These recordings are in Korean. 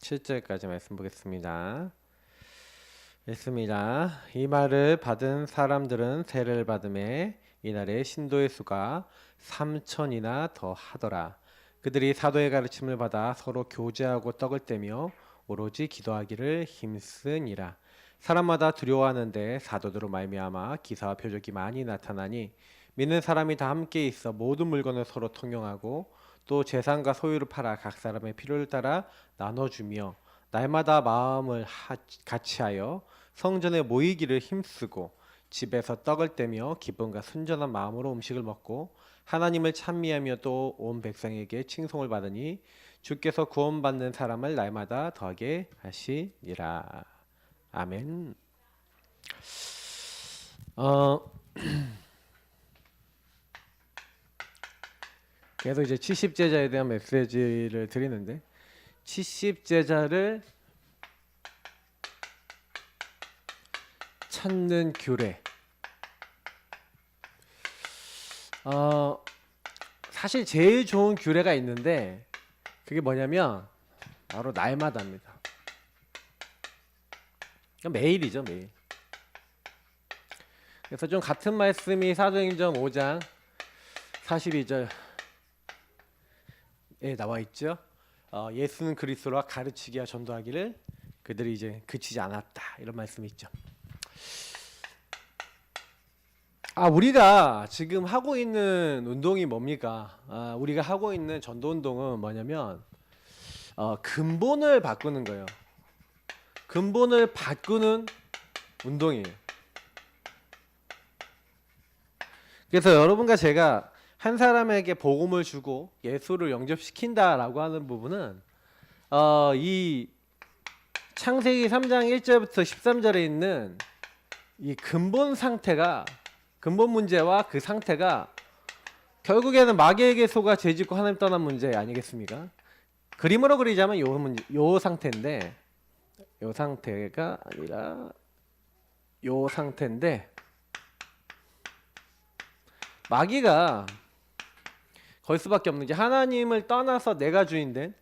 7절까지 말씀 보겠습니다. 읽습니다. 이 말을 받은 사람들은 세례를 받음에 이날에 신도의 수가 3천이나 더 하더라. 그들이 사도의 가르침을 받아 서로 교제하고 떡을 떼며 오로지 기도하기를 힘쓰니라. 사람마다 두려워하는데 사도들로 말미암아 기사와 표적이 많이 나타나니 믿는 사람이 다 함께 있어 모든 물건을 서로 통용하고 또 재산과 소유를 팔아 각 사람의 필요를 따라 나눠주며 날마다 마음을 같이하여 성전에 모이기를 힘쓰고 집에서 떡을 떼며 기쁨과 순전한 마음으로 음식을 먹고 하나님을 찬미하며 또 온 백성에게 칭송을 받으니 주께서 구원받는 사람을 날마다 더하게 하시니라. 아멘. 계속 이제 70제자에 대한 메시지를 드리는데 70제자를 찾는 규례. 사실 제일 좋은 규례가 있는데 그게 뭐냐면 바로 날마다입니다. 매일이죠, 매일. 그래서 좀 같은 말씀이 사도행전 5장 42절에 나와 있죠. 예수는 그리스도라 가르치기와 전도하기를 그들이 이제 그치지 않았다, 이런 말씀이 있죠. 우리가 지금 하고 있는 운동이 뭡니까? 우리가 하고 있는 전도 운동은 뭐냐면 근본을 바꾸는 거예요. 근본을 바꾸는 운동이에요. 그래서 여러분과 제가 한 사람에게 복음을 주고 예수를 영접시킨다라고 하는 부분은 이 창세기 3장 1절부터 13절에 있는 이 근본 상태가, 근본 문제와 그 상태가 결국에는 마귀에게 속아 죄짓고 하나님 떠난 문제 아니겠습니까? 그림으로 그리자면 요 상태인데, 요 상태가 아니라 요 상태인데, 마귀가 걸 수밖에 없는 게 하나님을 떠나서 내가 주인된,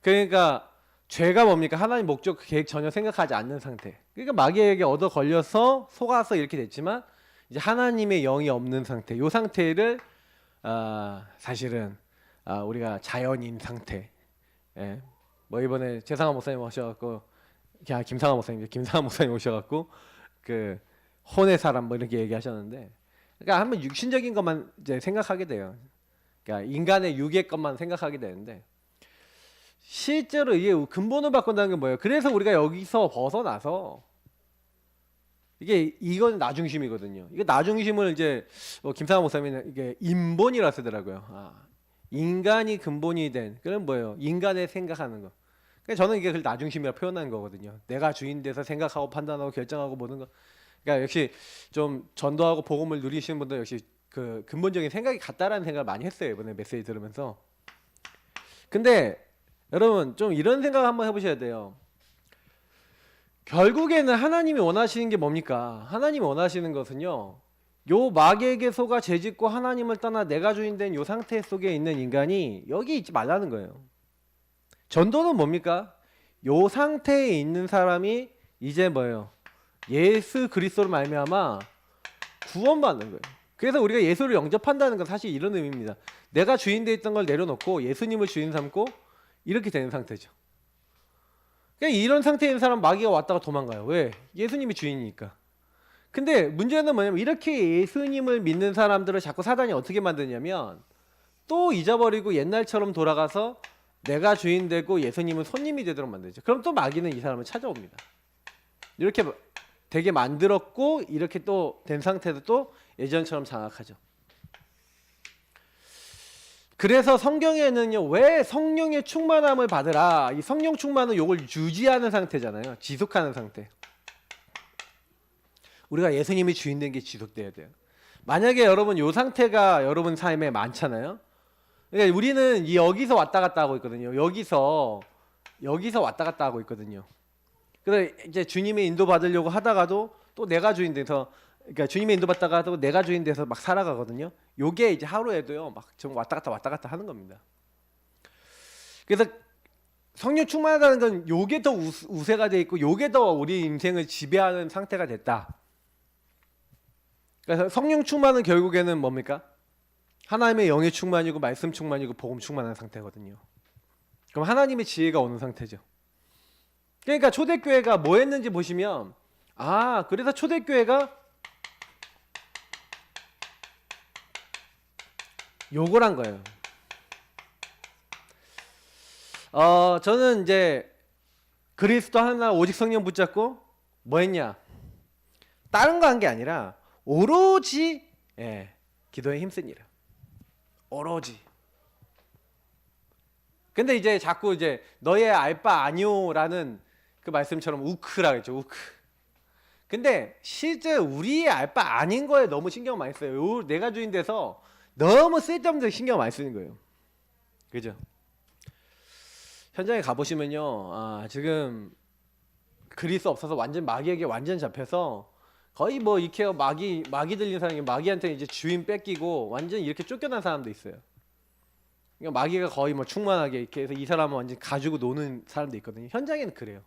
그러니까 죄가 뭡니까? 하나님 목적 계획 전혀 생각하지 않는 상태. 그러니까 마귀에게 얻어 걸려서 속아서 이렇게 됐지만 이제 하나님의 영이 없는 상태. 이 상태를 사실은 우리가 자연인 상태. 예. 뭐 이번에 최상화 목사님 오셔갖고, 김상화 목사님 오셔갖고 그 혼의 사람 뭐 이렇게 얘기하셨는데, 그러니까 한번 육신적인 것만 이제 생각하게 돼요. 그러니까 인간의 육의 것만 생각하게 되는데 실제로 이게 근본을 바꾼다는 게 뭐예요? 그래서 우리가 여기서 벗어나서 이건 나중심이거든요. 이게 나중심을 이제 김상환 목사님은 이게 인본이라 쓰더라고요. 인간이 근본이 된, 그건 뭐예요? 인간의 생각하는 거. 그러니까 저는 이게 나중심이라 표현한 거거든요. 내가 주인 돼서 생각하고 판단하고 결정하고 모든 거. 그러니까 역시 좀 전도하고 복음을 누리시는 분들 역시 그 근본적인 생각이 같다라는 생각을 많이 했어요, 이번에 메시지 들으면서. 근데 여러분 좀 이런 생각 한번 해보셔야 돼요. 결국에는 하나님이 원하시는 게 뭡니까? 하나님이 원하시는 것은요, 요 마귀에게 속아 죄짓고 하나님을 떠나 내가 주인 된 요 상태 속에 있는 인간이 여기 있지 말라는 거예요. 전도는 뭡니까? 요 상태에 있는 사람이 이제 뭐예요? 예수 그리스도로 말미암아 구원받는 거예요. 그래서 우리가 예수를 영접한다는 건 사실 이런 의미입니다. 내가 주인 돼 있던 걸 내려놓고 예수님을 주인 삼고 이렇게 되는 상태죠. 그러니까 이런 상태에 있는 사람 마귀가 왔다가 도망가요. 왜? 예수님이 주인이니까. 근데 문제는 뭐냐면 이렇게 예수님을 믿는 사람들을 자꾸 사단이 어떻게 만드냐면 또 잊어버리고 옛날처럼 돌아가서 내가 주인 되고 예수님은 손님이 되도록 만들죠. 그럼 또 마귀는 이 사람을 찾아옵니다. 이렇게 되게 만들었고 이렇게 또 된 상태도 또 예전처럼 장악하죠. 그래서 성경에는요, 왜 성령의 충만함을 받으라, 이 성령 충만은 요걸 유지하는 상태잖아요. 지속하는 상태. 우리가 예수님이 주인 된 게 지속돼야 돼요. 만약에 여러분 요 상태가 여러분 삶에 많잖아요. 그러니까 우리는 여기서 왔다 갔다 하고 있거든요. 여기서 왔다 갔다 하고 있거든요. 그래서 이제 주님의 인도 받으려고 하다가도 또 내가 주인 돼서, 그러니까 주님의 인도 받다가도 내가 주인 돼서 막 살아가거든요. 요게 이제 하루에도요 막 좀 왔다 갔다 하는 겁니다. 그래서 성령 충만하다는 건 요게 더 우세가 돼 있고 요게 더 우리 인생을 지배하는 상태가 됐다. 그래서 성령 충만은 결국에는 뭡니까? 하나님의 영의 충만이고 말씀 충만이고 복음 충만한 상태거든요. 그럼 하나님의 지혜가 오는 상태죠. 그러니까 초대교회가 뭐 했는지 보시면 그래서 초대교회가 요걸 한 거예요. 저는 이제 그리스도 하나 오직 성령 붙잡고 뭐 했냐? 다른 거 한 게 아니라 오로지 기도에 힘쓰니라. 오로지. 근데 이제 자꾸 이제 너의 알 바 아니오라는 그 말씀처럼 우크라 했죠. 우크. 근데 실제 우리의 알 바 아닌 거에 너무 신경 많이 써요. 요 내가 주인 돼서 너무 쓸데없는 신경 많이 쓰는 거예요. 그죠? 현장에 가보시면요, 지금 그리스 없어서 완전 마귀에게 완전 잡혀서 거의 뭐 이케어 마귀 들린 사람이 마귀한테 이제 주인 뺏기고 완전 이렇게 쫓겨난 사람도 있어요. 그러니까 마귀가 거의 뭐 충만하게 이렇게 해서 이 사람은 완전 가지고 노는 사람도 있거든요. 현장에는 그래요.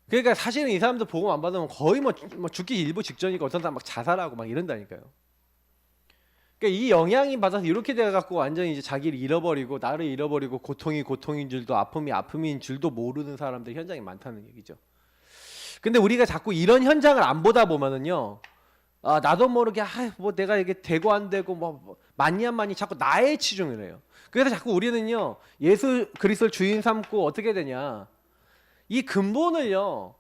그러니까 사실은 이 사람들 보고 안 받으면 거의 뭐 죽기 일부 직전이고 어떤 사람 막 자살하고 막 이런다니까요. 그러니까 이 영향이 받아서 이렇게 돼갖고 완전히 이제 자기를 잃어버리고 나를 잃어버리고 고통이 고통인 줄도 아픔이 아픔인 줄도 모르는 사람들 현장에 많다는 얘기죠. 근데 우리가 자꾸 이런 현장을 안 보다 보면은요, 나도 모르게 뭐 내가 이게 되고 안 되고 뭐 많이 안 많이 자꾸 나에 치중을 해요. 그래서 자꾸 우리는요 예수 그리스도를 주인 삼고 어떻게 되냐, 이 근본을요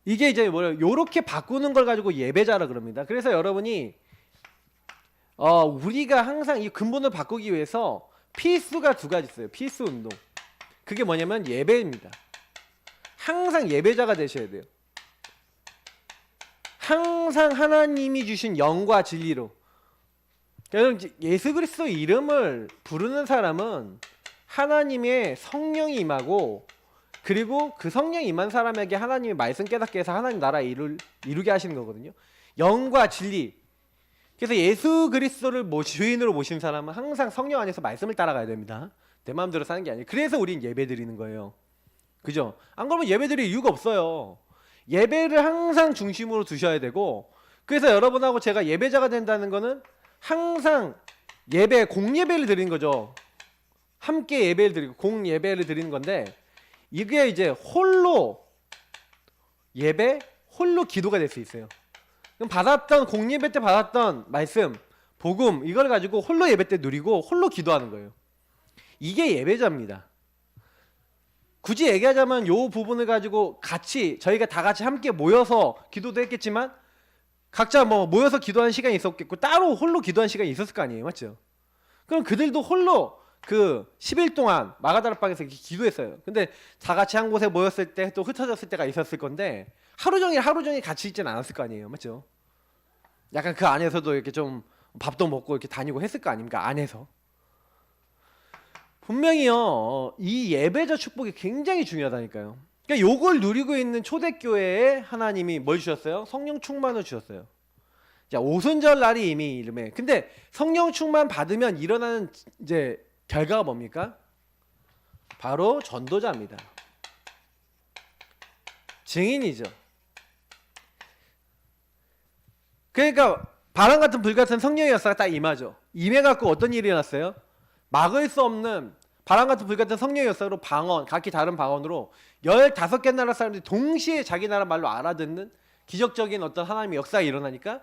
이게 이제 뭐야 요렇게 바꾸는 걸 가지고 예배자라 그럽니다. 그래서 여러분이 우리가 항상 이 근본을 바꾸기 위해서 필수가 두 가지 있어요. 필수 운동. 그게 뭐냐면 예배입니다. 항상 예배자가 되셔야 돼요. 항상 하나님이 주신 영과 진리로. 여러분 예수 그리스도 이름을 부르는 사람은 하나님의 성령이 임하고, 그리고 그 성령이 임한 사람에게 하나님의 말씀 깨닫게 해서 하나님 나라 이루게 하시는 거거든요. 영과 진리. 그래서 예수 그리스도를 주인으로 모신 사람은 항상 성령 안에서 말씀을 따라가야 됩니다. 내 마음대로 사는 게 아니에요. 그래서 우린 예배 드리는 거예요. 그죠? 안 그러면 예배 드릴 이유가 없어요. 예배를 항상 중심으로 두셔야 되고, 그래서 여러분하고 제가 예배자가 된다는 거는 항상 공예배를 드리는 거죠. 함께 예배를 드리고 공예배를 드리는 건데, 이게 이제 홀로 예배, 홀로 기도가 될 수 있어요. 그럼 받았던 공예배 때 받았던 말씀, 복음 이걸 가지고 홀로 예배 때 누리고 홀로 기도하는 거예요. 이게 예배자입니다. 굳이 얘기하자면 요 부분을 가지고 저희가 다 같이 함께 모여서 기도도 했겠지만 각자 뭐 모여서 기도하는 시간이 있었겠고 따로 홀로 기도하는 시간이 있었을 거 아니에요, 맞죠? 그럼 그들도 홀로 그 10일 동안 마가다락방에서 기도했어요. 근데 다 같이 한 곳에 모였을 때 또 흩어졌을 때가 있었을 건데 하루 종일 같이 있지는 않았을 거 아니에요, 맞죠? 약간 그 안에서도 이렇게 좀 밥도 먹고 이렇게 다니고 했을 거 아닙니까? 안에서. 분명히요, 이 예배자 축복이 굉장히 중요하다니까요. 그러니까 요걸 누리고 있는 초대교회에 하나님이 뭘 주셨어요? 성령 충만을 주셨어요. 자, 오순절 날이 이미 이름에. 근데 성령 충만 받으면 일어나는 이제 결과가 뭡니까? 바로 전도자입니다. 증인이죠. 그러니까 바람 같은 불 같은 성령의 역사가 딱 임하죠. 임해갖고 어떤 일이 일어났어요? 막을 수 없는 바람 같은 불 같은 성령의 역사로 각기 다른 방언으로 15개 나라 사람들이 동시에 자기 나라 말로 알아듣는 기적적인 어떤 하나님의 역사가 일어나니까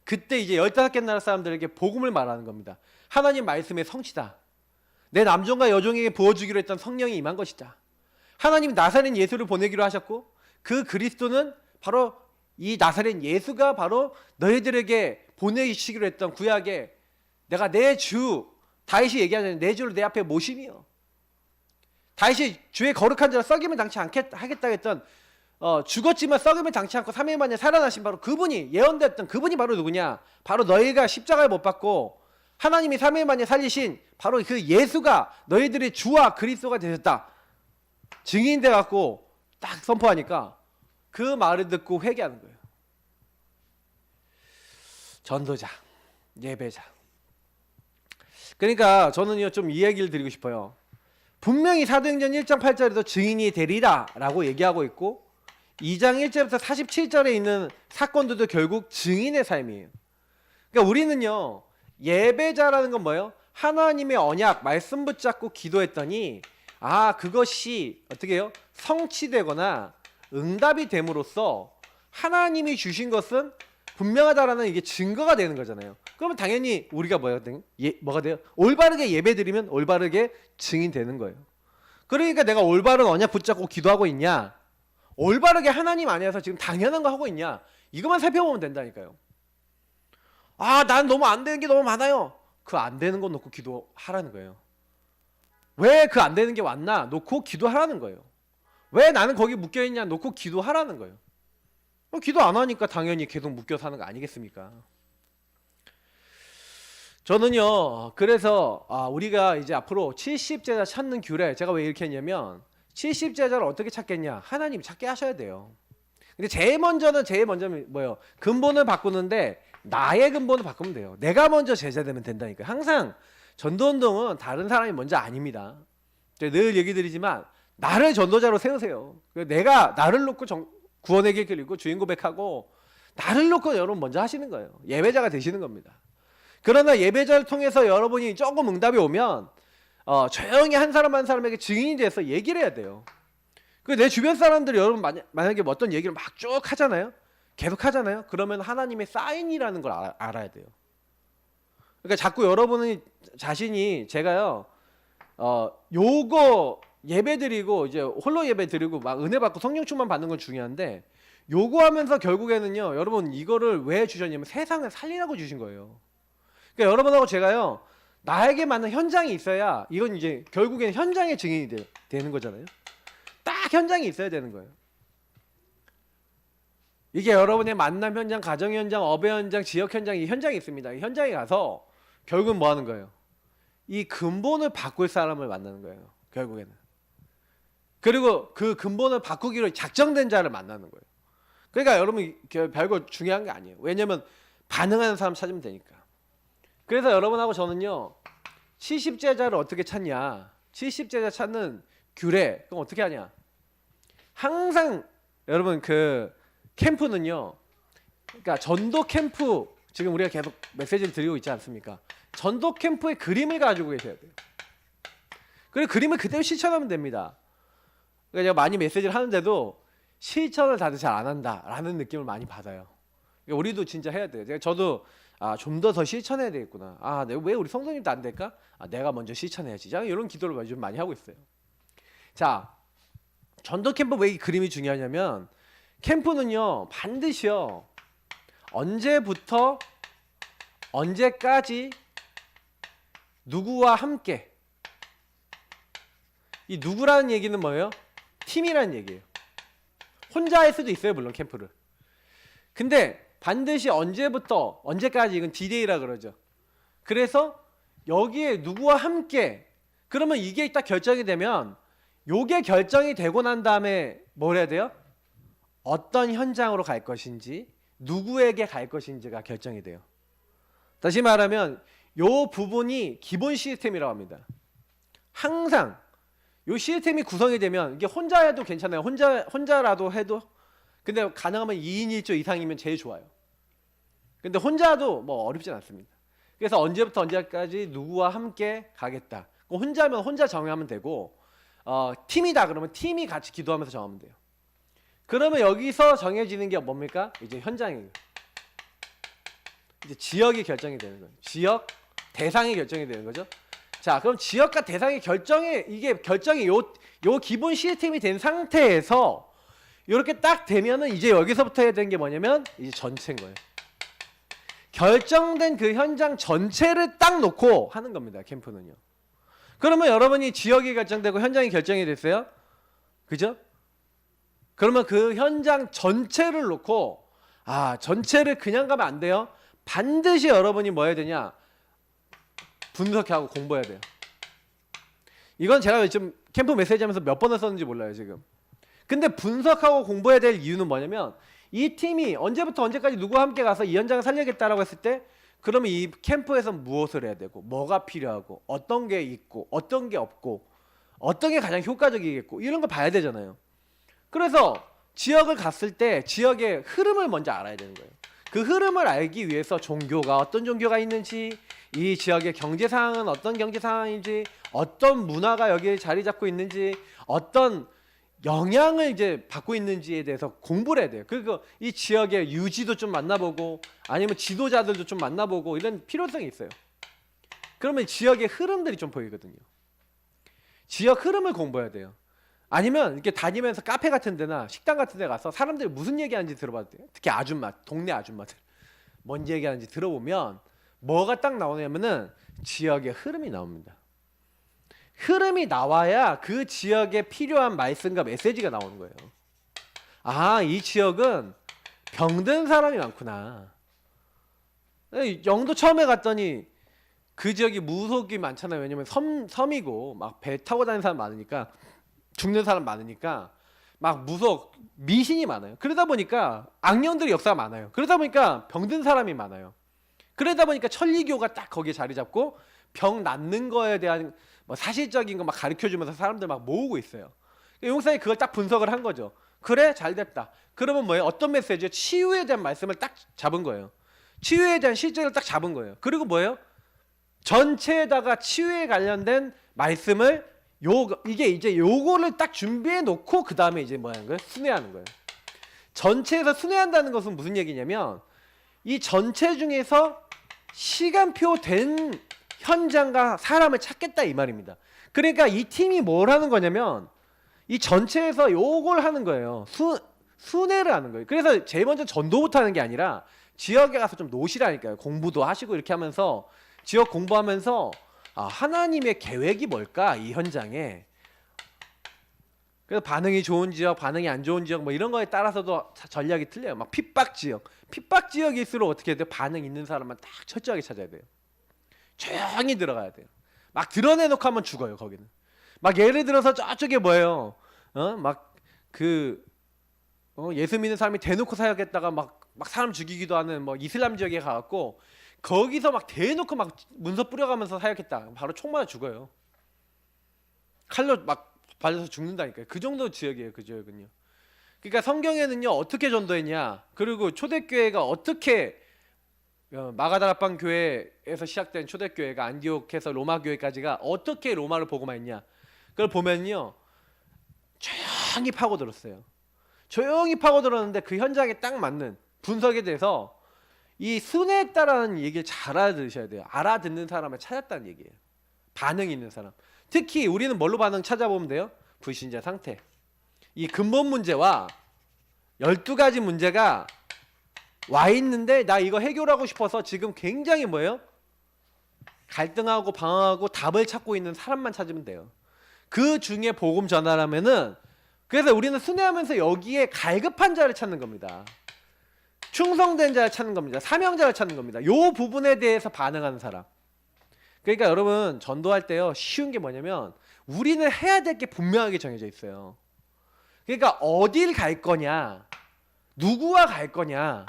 그때 이제 15개 나라 사람들에게 복음을 말하는 겁니다. 하나님 말씀의 성취다. 내 남종과 여종에게 부어주기로 했던 성령이 임한 것이다. 하나님이 나사렛 예수를 보내기로 하셨고 그 그리스도는 바로 이 나사렛 예수가 바로 너희들에게 보내시기로 했던 구약에 내가 내 주 다윗이 얘기하는 내 주를 내 앞에 모심이요. 다윗이 주의 거룩한 자를 썩임을 당치 하겠다 했던 죽었지만 썩임을 당치 않고 3일 만에 살아나신 바로 그분이 예언됐던 그분이 바로 누구냐? 바로 너희가 십자가를 못 받고 하나님이 3일 만에 살리신 바로 그 예수가 너희들의 주와 그리스도가 되셨다. 증인돼 갖고 딱 선포하니까 그 말을 듣고 회개하는 거예요. 전도자, 예배자. 그러니까 저는요 좀 이 얘기를 드리고 싶어요. 분명히 사도행전 1장 8절에서 증인이 되리라 라고 얘기하고 있고 2장 1절부터 47절에 있는 사건들도 결국 증인의 삶이에요. 그러니까 우리는요, 예배자라는 건 뭐예요? 하나님의 언약 말씀 붙잡고 기도했더니 그것이 어떻게 해요? 성취되거나 응답이 됨으로써 하나님이 주신 것은 분명하다라는 이게 증거가 되는 거잖아요. 그러면 당연히 우리가 뭐가 돼요? 올바르게 예배드리면 올바르게 증인되는 거예요. 그러니까 내가 올바른 언약 붙잡고 기도하고 있냐, 올바르게 하나님 안에서 지금 당연한 거 하고 있냐, 이것만 살펴보면 된다니까요. 난 너무 안 되는 게 너무 많아요. 그 안 되는 거 놓고 기도하라는 거예요. 왜 그 안 되는 게 왔나 놓고 기도하라는 거예요. 왜 나는 거기 묶여있냐 놓고 기도하라는 거예요. 기도 안 하니까 당연히 계속 묶여 사는 거 아니겠습니까? 저는요, 그래서 우리가 이제 앞으로 70제자 찾는 규례, 제가 왜 이렇게 했냐면 70제자를 어떻게 찾겠냐, 하나님이 찾게 하셔야 돼요. 근데 제일 먼저는 뭐예요? 근본을 바꾸는데 나의 근본을 바꾸면 돼요. 내가 먼저 제자 되면 된다니까요. 항상 전도운동은 다른 사람이 먼저 아닙니다. 제가 늘 얘기 드리지만 나를 전도자로 세우세요. 내가 나를 놓고 구원의 길 그리고 주인 고백하고 나를 놓고 여러분 먼저 하시는 거예요. 예배자가 되시는 겁니다. 그러나 예배자를 통해서 여러분이 조금 응답이 오면 조용히 한 사람 한 사람에게 증인이 돼서 얘기를 해야 돼요. 내 주변 사람들이 여러분 만약에 어떤 얘기를 막 쭉 하잖아요. 계속 하잖아요. 그러면 하나님의 사인이라는 걸 알아야 돼요. 그러니까 자꾸 여러분이 자신이 제가요 요거 예배드리고 이제 홀로 예배드리고 막 은혜 받고 성령 충만 받는 건 중요한데 요구하면서 결국에는요, 여러분 이거를 왜 주셨냐면 세상을 살리라고 주신 거예요. 그러니까 여러분하고 제가요, 나에게 맞는 현장이 있어야 이건 이제 결국에는 현장의 증인이 되는 거잖아요. 딱 현장이 있어야 되는 거예요. 이게 여러분의 만남 현장, 가정 현장, 업의 현장, 지역 현장, 이 현장이 있습니다. 이 현장에 가서 결국은 뭐 하는 거예요? 이 근본을 바꿀 사람을 만나는 거예요. 결국에는. 그리고 그 근본을 바꾸기로 작정된 자를 만나는 거예요. 그러니까 여러분 별거 중요한 게 아니에요. 왜냐면 반응하는 사람 찾으면 되니까. 그래서 여러분하고 저는요, 70제자를 어떻게 찾냐, 70제자 찾는 규례, 그럼 어떻게 하냐, 항상 여러분 캠프는요, 그러니까 전도 캠프, 지금 우리가 계속 메시지를 드리고 있지 않습니까? 전도 캠프의 그림을 가지고 계셔야 돼요. 그리고 그림을 그대로 실천하면 됩니다. 그러니까 제가 많이 메시지를 하는데도 실천을 다들 잘 안 한다라는 느낌을 많이 받아요. 그러니까 우리도 진짜 해야 돼요. 저도 좀 더 실천해야 되겠구나. 왜 우리 성도님도 안 될까? 내가 먼저 실천해야지. 이런 기도를 요즘 많이 하고 있어요. 자, 전도 캠프 왜 이 그림이 중요하냐면 캠프는요, 반드시요, 언제부터 언제까지 누구와 함께, 이 누구라는 얘기는 뭐예요? 팀이라는 얘기예요. 혼자 할 수도 있어요, 물론 캠프를. 근데 반드시 언제부터 언제까지, 이건 D-Day라 그러죠. 그래서 여기에 누구와 함께, 그러면 이게 딱 결정이 되면, 요게 결정이 되고 난 다음에 뭘 해야 돼요? 어떤 현장으로 갈 것인지, 누구에게 갈 것인지가 결정이 돼요. 다시 말하면 요 부분이 기본 시스템이라고 합니다. 항상 요 시스템이 구성이 되면, 이게 혼자 해도 괜찮아요. 혼자라도 해도. 근데 가능하면 2인 1조 이상이면 제일 좋아요. 근데 혼자도 뭐 어렵진 않습니다. 그래서 언제부터 언제까지 누구와 함께 가겠다. 혼자면 혼자 정하면 되고, 팀이다 그러면 팀이 같이 기도하면서 정하면 돼요. 그러면 여기서 정해지는 게 뭡니까? 이제 현장이에요. 이제 지역이 결정이 되는 거예요. 지역, 대상이 결정이 되는 거죠. 자, 그럼 지역과 대상의 결정이 요 기본 시스템이 된 상태에서 이렇게 딱 되면은 이제 여기서부터 해야 되는 게 뭐냐면 이제 전체인 거예요. 결정된 그 현장 전체를 딱 놓고 하는 겁니다. 캠프는요. 그러면 여러분이 지역이 결정되고 현장이 결정이 됐어요. 그죠? 그러면 그 현장 전체를 놓고, 전체를 그냥 가면 안 돼요. 반드시 여러분이 뭐 해야 되냐? 분석하고 공부해야 돼요. 이건 제가 지금 캠프 메시지 하면서 몇 번을 썼는지 몰라요, 지금. 근데 분석하고 공부해야 될 이유는 뭐냐면, 이 팀이 언제부터 언제까지 누구와 함께 가서 이 현장을 살리겠다라고 했을 때, 그러면 이 캠프에서 무엇을 해야 되고, 뭐가 필요하고, 어떤 게 있고, 어떤 게 없고, 어떤 게 가장 효과적이겠고 이런 거 봐야 되잖아요. 그래서 지역을 갔을 때 지역의 흐름을 먼저 알아야 되는 거예요. 그 흐름을 알기 위해서 종교가 어떤 종교가 있는지, 이 지역의 경제 상황은 어떤 경제 상황인지, 어떤 문화가 여기에 자리 잡고 있는지, 어떤 영향을 이제 받고 있는지에 대해서 공부를 해야 돼요. 그리고 이 지역의 유지도 좀 만나보고 아니면 지도자들도 좀 만나보고 이런 필요성이 있어요. 그러면 지역의 흐름들이 좀 보이거든요. 지역 흐름을 공부해야 돼요. 아니면 이렇게 다니면서 카페 같은 데나 식당 같은 데 가서 사람들이 무슨 얘기하는지 들어봐도 돼요. 특히 아줌마, 동네 아줌마들 뭔 얘기하는지 들어보면 뭐가 딱 나오냐면은 지역의 흐름이 나옵니다. 흐름이 나와야 그 지역에 필요한 말씀과 메시지가 나오는 거예요. 아, 이 지역은 병든 사람이 많구나. 영도 처음에 갔더니 그 지역이 무속이 많잖아요. 왜냐면 섬이고 막 배 타고 다니는 사람 많으니까, 죽는 사람 많으니까 막 무속 미신이 많아요. 그러다 보니까 악령들의 역사가 많아요. 그러다 보니까 병든 사람이 많아요. 그러다 보니까 천리교가 딱 거기에 자리 잡고 병 낫는 거에 대한 뭐 사실적인 거 막 가르쳐 주면서 사람들 막 모으고 있어요. 용사이 그걸 딱 분석을 한 거죠. 그래, 잘 됐다. 그러면 뭐예요? 어떤 메시지요? 치유에 대한 말씀을 딱 잡은 거예요. 치유에 대한 실제를 딱 잡은 거예요. 그리고 뭐예요? 전체에다가 치유에 관련된 말씀을 이게 이제 요거를 딱 준비해 놓고 그 다음에 이제 뭐 하는 거예요? 순회하는 거예요. 전체에서 순회한다는 것은 무슨 얘기냐면 이 전체 중에서 시간표 된 현장과 사람을 찾겠다 이 말입니다. 그러니까 이 팀이 뭘 하는 거냐면 이 전체에서 요걸 하는 거예요. 순회를 하는 거예요. 그래서 제일 먼저 전도부터 하는 게 아니라 지역에 가서 좀 노시라니까요. 공부도 하시고 이렇게 하면서 지역 공부하면서 하나님의 계획이 뭘까 이 현장에. 그래서 반응이 좋은 지역, 반응이 안 좋은 지역 뭐 이런 거에 따라서도 전략이 틀려요. 막 핍박 지역일수록 어떻게 해야 돼요? 반응 있는 사람만 딱 철저하게 찾아야 돼요. 조용히 들어가야 돼요. 막 드러내놓고 하면 죽어요. 거기는 막 예를 들어서 저쪽에 뭐예요? 예수 믿는 사람이 대놓고 사역했다가 막 사람 죽이기도 하는 뭐 이슬람 지역에 가갖고 거기서 막 대놓고 막 문서 뿌려가면서 사역했다. 바로 총 맞아 죽어요. 칼로 막 발려서 죽는다니까요. 그 정도 지역이에요. 그 지역은요. 그러니까 성경에는요 어떻게 전도했냐, 그리고 초대교회가 어떻게 마가다락방 교회에서 시작된 초대교회가 안디옥에서 로마 교회까지가 어떻게 로마를 복음화 했냐, 그걸 보면요 조용히 파고들었어요. 조용히 파고들었는데 그 현장에 딱 맞는 분석에 대해서 이 순회했다라는 얘기를 잘 알아들으셔야 돼요. 알아듣는 사람을 찾았다는 얘기예요. 반응 있는 사람. 특히 우리는 뭘로 반응 찾아보면 돼요? 불신자 상태. 이 근본 문제와 12가지 문제가 와 있는데 나 이거 해결하고 싶어서 지금 굉장히 뭐예요? 갈등하고 방황하고 답을 찾고 있는 사람만 찾으면 돼요. 그 중에 복음 전하라면은, 그래서 우리는 순회하면서 여기에 갈급한 자를 찾는 겁니다. 충성된 자를 찾는 겁니다. 사명자를 찾는 겁니다. 요 부분에 대해서 반응하는 사람. 그러니까 여러분 전도할 때요 쉬운 게 뭐냐면 우리는 해야 될 게 분명하게 정해져 있어요. 그러니까 어딜 갈 거냐, 누구와 갈 거냐,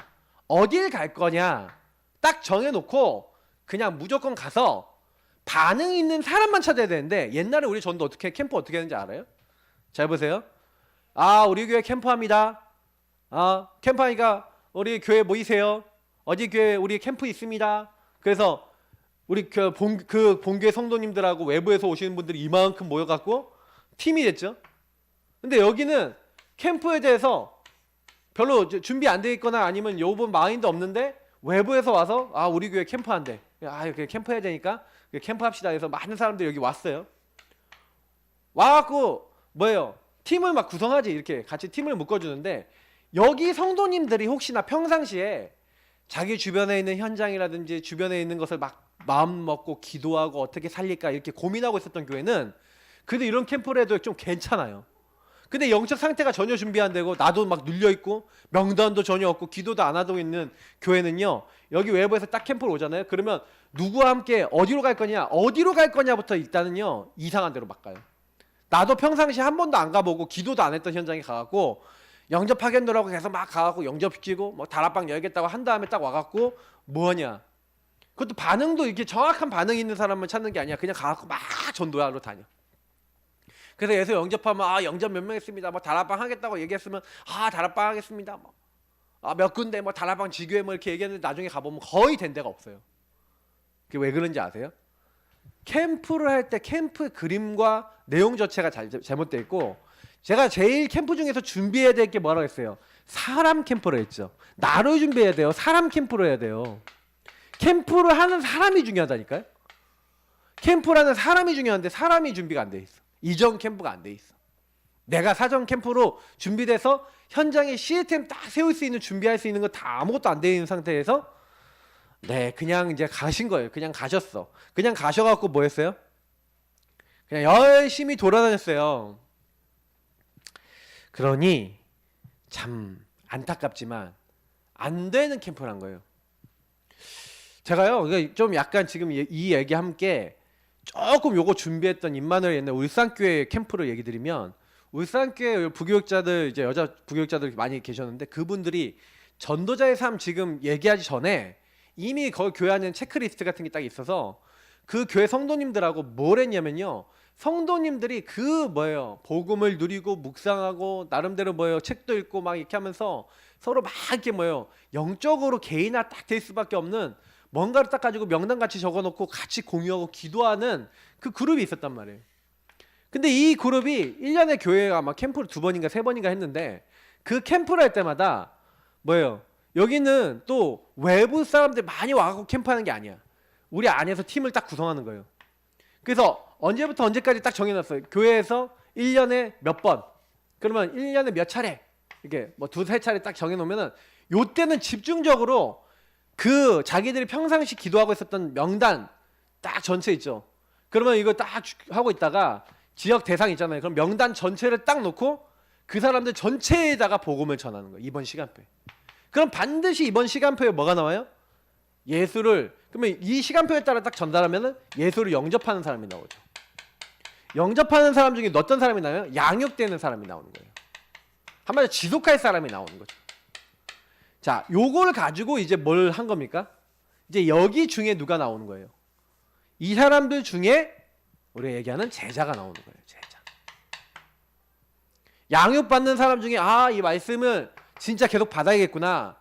어딜 갈 거냐 딱 정해놓고 그냥 무조건 가서 반응 있는 사람만 찾아야 되는데, 옛날에 우리 전도 어떻게 캠프 어떻게 했는지 알아요? 잘 보세요. 우리 교회 캠프합니다. 캠프하니까 우리 교회 모이세요. 어디 교회 우리 캠프 있습니다. 그래서 우리 본교회 성도님들하고 외부에서 오시는 분들이 이만큼 모여갖고 팀이 됐죠. 근데 여기는 캠프에 대해서 별로 준비 안 돼 있거나 아니면 요번 마인드 없는데 외부에서 와서 우리 교회 캠프한대. 이렇게 캠프 해야 되니까 캠프 합시다 해서 많은 사람들이 여기 왔어요. 와갖고 뭐예요? 팀을 막 구성하지. 이렇게 같이 팀을 묶어주는데 여기 성도님들이 혹시나 평상시에 자기 주변에 있는 현장이라든지 주변에 있는 것을 막 마음 먹고 기도하고 어떻게 살릴까 이렇게 고민하고 있었던 교회는 그래도 이런 캠프를 해도 좀 괜찮아요. 근데 영적 상태가 전혀 준비 안 되고 나도 막 눌려있고 명단도 전혀 없고 기도도 안 하고 있는 교회는요, 여기 외부에서 딱 캠프를 오잖아요. 그러면 누구와 함께 어디로 갈 거냐부터 일단은요 이상한 데로 막 가요. 나도 평상시에 한 번도 안 가보고 기도도 안 했던 현장에 가갖고 영접 파견도라고 계속 막 가갖고 영접시키고 뭐 다락방 열겠다고 한 다음에 딱 와갖고 뭐하냐, 그것도 반응도 이렇게 정확한 반응 있는 사람만 찾는 게 아니야. 그냥 가갖고 막 전도하러 다녀. 그래서 예수 영접하면 아 영접 몇 명 했습니다. 뭐 다락방 하겠다고 얘기했으면 아 다락방 하겠습니다. 뭐 몇 군데 뭐 다락방 지교회 뭐 이렇게 얘기했는데 나중에 가보면 거의 된 데가 없어요. 그게 왜 그런지 아세요? 캠프를 할 때 캠프 그림과 내용 자체가 잘못되어 있고, 제가 제일 캠프 중에서 준비해야 될 게 뭐라고 했어요? 사람 캠프를 했죠. 나를 준비해야 돼요. 사람 캠프를 해야 돼요. 캠프를 하는 사람이 중요하다니까요. 캠프라는 사람이 중요한데 사람이 준비가 안 돼 있어. 이전 캠프가 안 돼 있어. 내가 사전 캠프로 준비돼서 현장에 시스템 딱 세울 수 있는 준비할 수 있는 거 다 아무것도 안 돼 있는 상태에서 네 그냥 이제 가신 거예요. 그냥 가셨어. 그냥 가셔갖고 뭐 했어요? 그냥 열심히 돌아다녔어요. 그러니 참 안타깝지만 안 되는 캠프란 거예요. 제가요 좀 약간 지금 이 얘기 함께 조금 요거 준비했던 임마누엘 옛날 울산교회 캠프를 얘기 드리면, 울산교회 부교육자들 이제 여자 부교육자들 많이 계셨는데 그분들이 전도자의 삶 지금 얘기하기 전에 이미 거기 교회 안에 체크리스트 같은 게 딱 있어서 그 교회 성도님들하고 뭘 했냐면요, 성도님들이 그 뭐예요 복음을 누리고 묵상하고 나름대로 뭐예요 책도 읽고 막 이렇게 하면서 서로 막 이렇게 뭐예요 영적으로 개인화 딱 될 수밖에 없는 뭔가를 딱 가지고 명단 같이 적어놓고 같이 공유하고 기도하는 그 그룹이 있었단 말이에요. 근데 이 그룹이 1년에 교회가 아마 캠프를 2번인가 3번인가 했는데 그 캠프를 할 때마다 뭐예요 여기는 또 외부 사람들 많이 와갖고 캠프하는 게 아니야. 우리 안에서 팀을 딱 구성하는 거예요. 그래서 언제부터 언제까지 딱 정해놨어요. 교회에서 1년에 몇 번, 그러면 1년에 몇 차례, 이렇게 뭐 2-3차례 딱 정해놓으면은 요때는 집중적으로 그 자기들이 평상시 기도하고 있었던 명단 딱 전체 있죠. 그러면 이거 딱 하고 있다가 지역 대상 있잖아요. 그럼 명단 전체를 딱 놓고 그 사람들 전체에다가 복음을 전하는 거예요. 이번 시간표에. 그럼 반드시 이번 시간표에 뭐가 나와요? 예수를, 그러면 이 시간표에 따라 딱 전달하면은 예수를 영접하는 사람이 나오죠. 영접하는 사람 중에 어떤 사람이 나와요? 양육되는 사람이 나오는 거예요. 한마디로 지속할 사람이 나오는 거죠. 자, 요걸 가지고 이제 뭘 한 겁니까? 이제 여기 중에 누가 나오는 거예요? 이 사람들 중에 우리가 얘기하는 제자가 나오는 거예요. 제자. 양육받는 사람 중에 아, 이 말씀을 진짜 계속 받아야겠구나.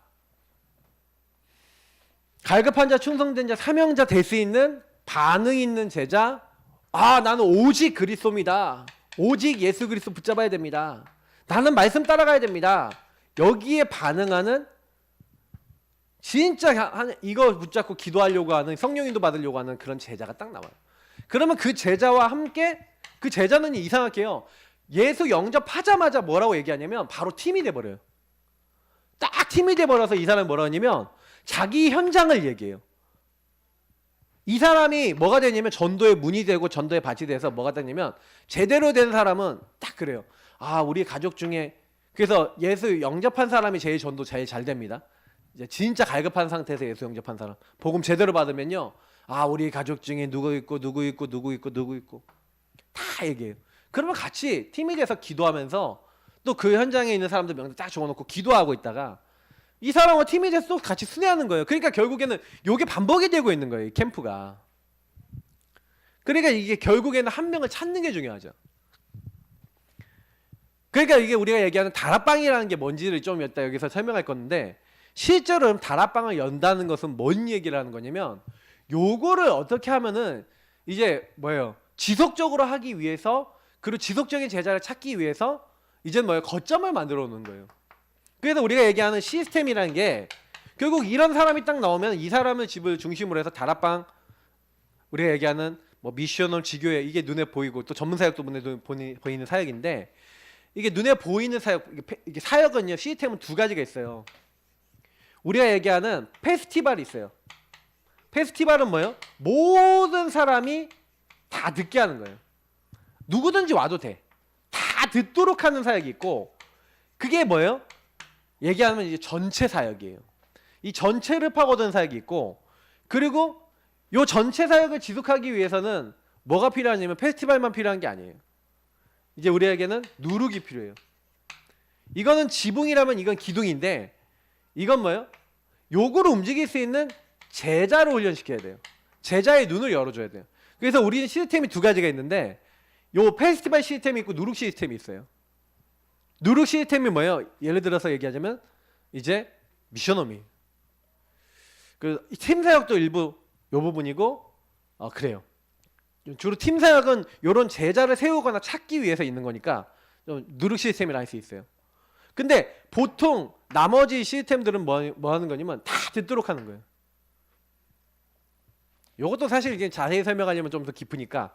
갈급한 자, 충성된 자, 사명자 될 수 있는 반응 있는 제자. 아, 나는 오직 그리스도입니다. 오직 예수 그리스도 붙잡아야 됩니다. 나는 말씀 따라가야 됩니다. 여기에 반응하는 진짜 이거 붙잡고 기도하려고 하는, 성령인도 받으려고 하는 그런 제자가 딱 나와요. 그러면 그 제자와 함께, 그 제자는 이상하게요, 예수 영접하자마자 뭐라고 얘기하냐면 바로 팀이 돼버려요. 딱 팀이 돼버려서 이 사람이 뭐라고 하냐면 자기 현장을 얘기해요. 이 사람이 뭐가 되냐면 전도의 문이 되고 전도의 밭이 돼서 뭐가 되냐면 제대로 된 사람은 딱 그래요. 아, 우리 가족 중에, 그래서 예수 영접한 사람이 제일 전도 제일 잘 됩니다. 이제 진짜 갈급한 상태에서 예수 영접한 사람 복음 제대로 받으면요, 아, 우리 가족 중에 누구 있고 누구 있고 누구 있고 누구 있고 다 얘기해요. 그러면 같이 팀이 돼서 기도하면서 또 그 현장에 있는 사람들 명단 딱 적어놓고 기도하고 있다가 이 사람과 팀이 돼서 또 같이 순회하는 거예요. 그러니까 결국에는 이게 반복이 되고 있는 거예요, 이 캠프가. 그러니까 이게 결국에는 한 명을 찾는 게 중요하죠. 그러니까 이게 우리가 얘기하는 다락방이라는 게 뭔지를 좀 이따 여기서 설명할 건데, 실제로 다락방을 연다는 것은 뭔 얘기를 하는 거냐면 요거를 어떻게 하면은 이제 뭐예요, 지속적으로 하기 위해서, 그리고 지속적인 제자를 찾기 위해서 이제 뭐예요, 거점을 만들어 놓는 거예요. 그래서 우리가 얘기하는 시스템이라는 게 결국 이런 사람이 딱 나오면 이 사람을 집을 중심으로 해서 다락방, 우리가 얘기하는 뭐 미셔널 지교회, 이게 눈에 보이고 또 전문 사역도 눈에 보이는 사역인데, 이게 눈에 보이는 사역, 이게 사역은요 시스템은 2가지가 있어요. 우리가 얘기하는 페스티벌이 있어요. 페스티벌은 뭐예요? 모든 사람이 다 듣게 하는 거예요. 누구든지 와도 돼. 다 듣도록 하는 사역이 있고, 그게 뭐예요? 얘기하면 이제 전체 사역이에요. 이 전체를 파고드는 사역이 있고, 그리고 요 전체 사역을 지속하기 위해서는 뭐가 필요하냐면 페스티벌만 필요한 게 아니에요. 이제 우리에게는 누룩이 필요해요. 이거는 지붕이라면 이건 기둥인데, 이건 뭐예요? 요거를 움직일 수 있는 제자를 훈련시켜야 돼요. 제자의 눈을 열어줘야 돼요. 그래서 우리는 시스템이 2가지가 있는데, 요 페스티벌 시스템이 있고 누룩 시스템이 있어요. 누룩 시스템이 뭐예요? 예를 들어서 얘기하자면 이제 미션홈이 그 팀 사역도 일부 요 부분이고 그래요. 주로 팀 사역은 요런 제자를 세우거나 찾기 위해서 있는 거니까 좀 누룩 시스템이라 할 수 있어요. 근데 보통 나머지 시스템들은 뭐 하는 거냐면 다 듣도록 하는 거예요. 요것도 사실 이제 자세히 설명하려면 좀 더 깊으니까.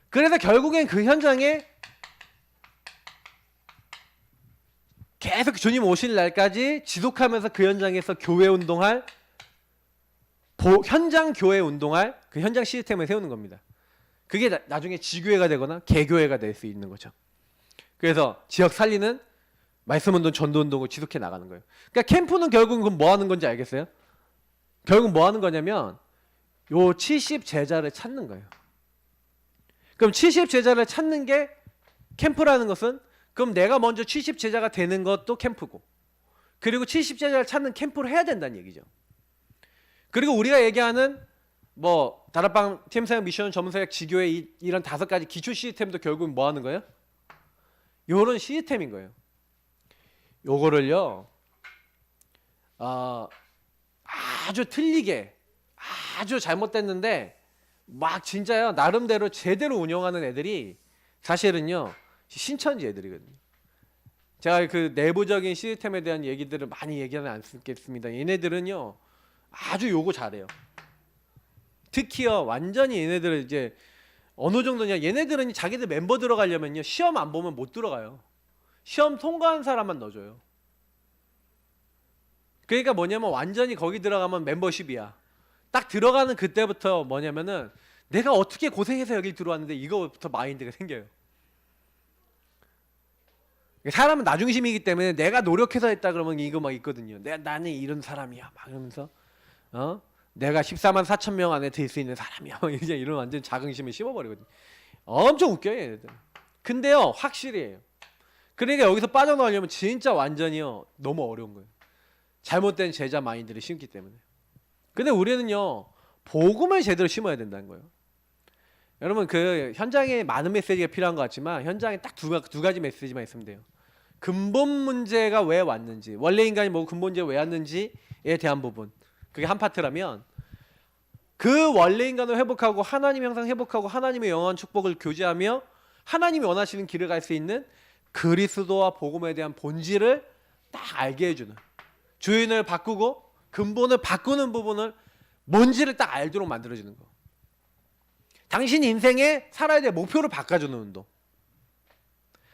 그래서 결국엔 그 현장에 계속 주님 오실 날까지 지속하면서 그 현장에서 교회 운동할 현장 교회 운동할 그 현장 시스템을 세우는 겁니다. 그게 나중에 지교회가 되거나 개교회가 될 수 있는 거죠. 그래서 지역 살리는 말씀 운동, 전도 운동을 지속해 나가는 거예요. 그러니까 캠프는 결국은 뭐 하는 건지 알겠어요? 결국 뭐 하는 거냐면 요 70 제자를 찾는 거예요. 그럼 70 제자를 찾는 게 캠프라는 것은 그럼 내가 먼저 70 제자가 되는 것도 캠프고 그리고 70 제자를 찾는 캠프를 해야 된다는 얘기죠. 그리고 우리가 얘기하는 뭐 다락방 팀사역 미션 점사역 지교회 이런 5가지 기초 시스템도 결국은 뭐 하는 거예요? 요런 시스템인 거예요. 요거를요 아주 틀리게 아주 잘못됐는데 막 진짜요 나름대로 제대로 운영하는 애들이 사실은요 신천지 애들이거든요. 제가 그 내부적인 시스템에 대한 얘기들을 많이 얘기하는 안 쓰겠습니다. 얘네들은요 아주 요거 잘해요. 특히요 완전히 얘네들은 이제 어느 정도냐 얘네들은 자기들 멤버 들어가려면요 시험 안 보면 못 들어가요. 시험 통과한 사람만 넣어줘요. 그러니까 뭐냐면 완전히 거기 들어가면 멤버십이야. 딱 들어가는 그때부터 뭐냐면은 내가 어떻게 고생해서 여기 들어왔는데 이거부터 마인드가 생겨요. 사람은 나중심이기 때문에 내가 노력해서 했다 그러면 이거 막 있거든요. 나는 이런 사람이야 막 이러면서 내가 14만 4천 명 안에 들 수 있는 사람이야 이제 이런 완전 자긍심을 씹어버리거든요. 엄청 웃겨요 얘네들. 근데요 확실해요. 그러니까 여기서 빠져나오려면 진짜 완전히요 너무 어려운 거예요. 잘못된 제자 마인드를 심기 때문에. 근데 우리는요 복음을 제대로 심어야 된다는 거예요. 여러분 그 현장에 많은 메시지가 필요한 것 같지만 현장에 딱 두 가지 메시지만 있으면 돼요. 근본 문제가 왜 왔는지, 원래 인간이 뭐 근본 문제가 왜 왔는지에 대한 부분, 그게 한 파트라면 그 원래 인간을 회복하고 하나님 형상 회복하고 하나님의 영원한 축복을 교제하며 하나님이 원하시는 길을 갈 수 있는 그리스도와 복음에 대한 본질을 딱 알게 해주는, 주인을 바꾸고 근본을 바꾸는 부분을 뭔지를 딱 알도록 만들어주는 거. 당신 인생에 살아야 될 목표를 바꿔주는 운동,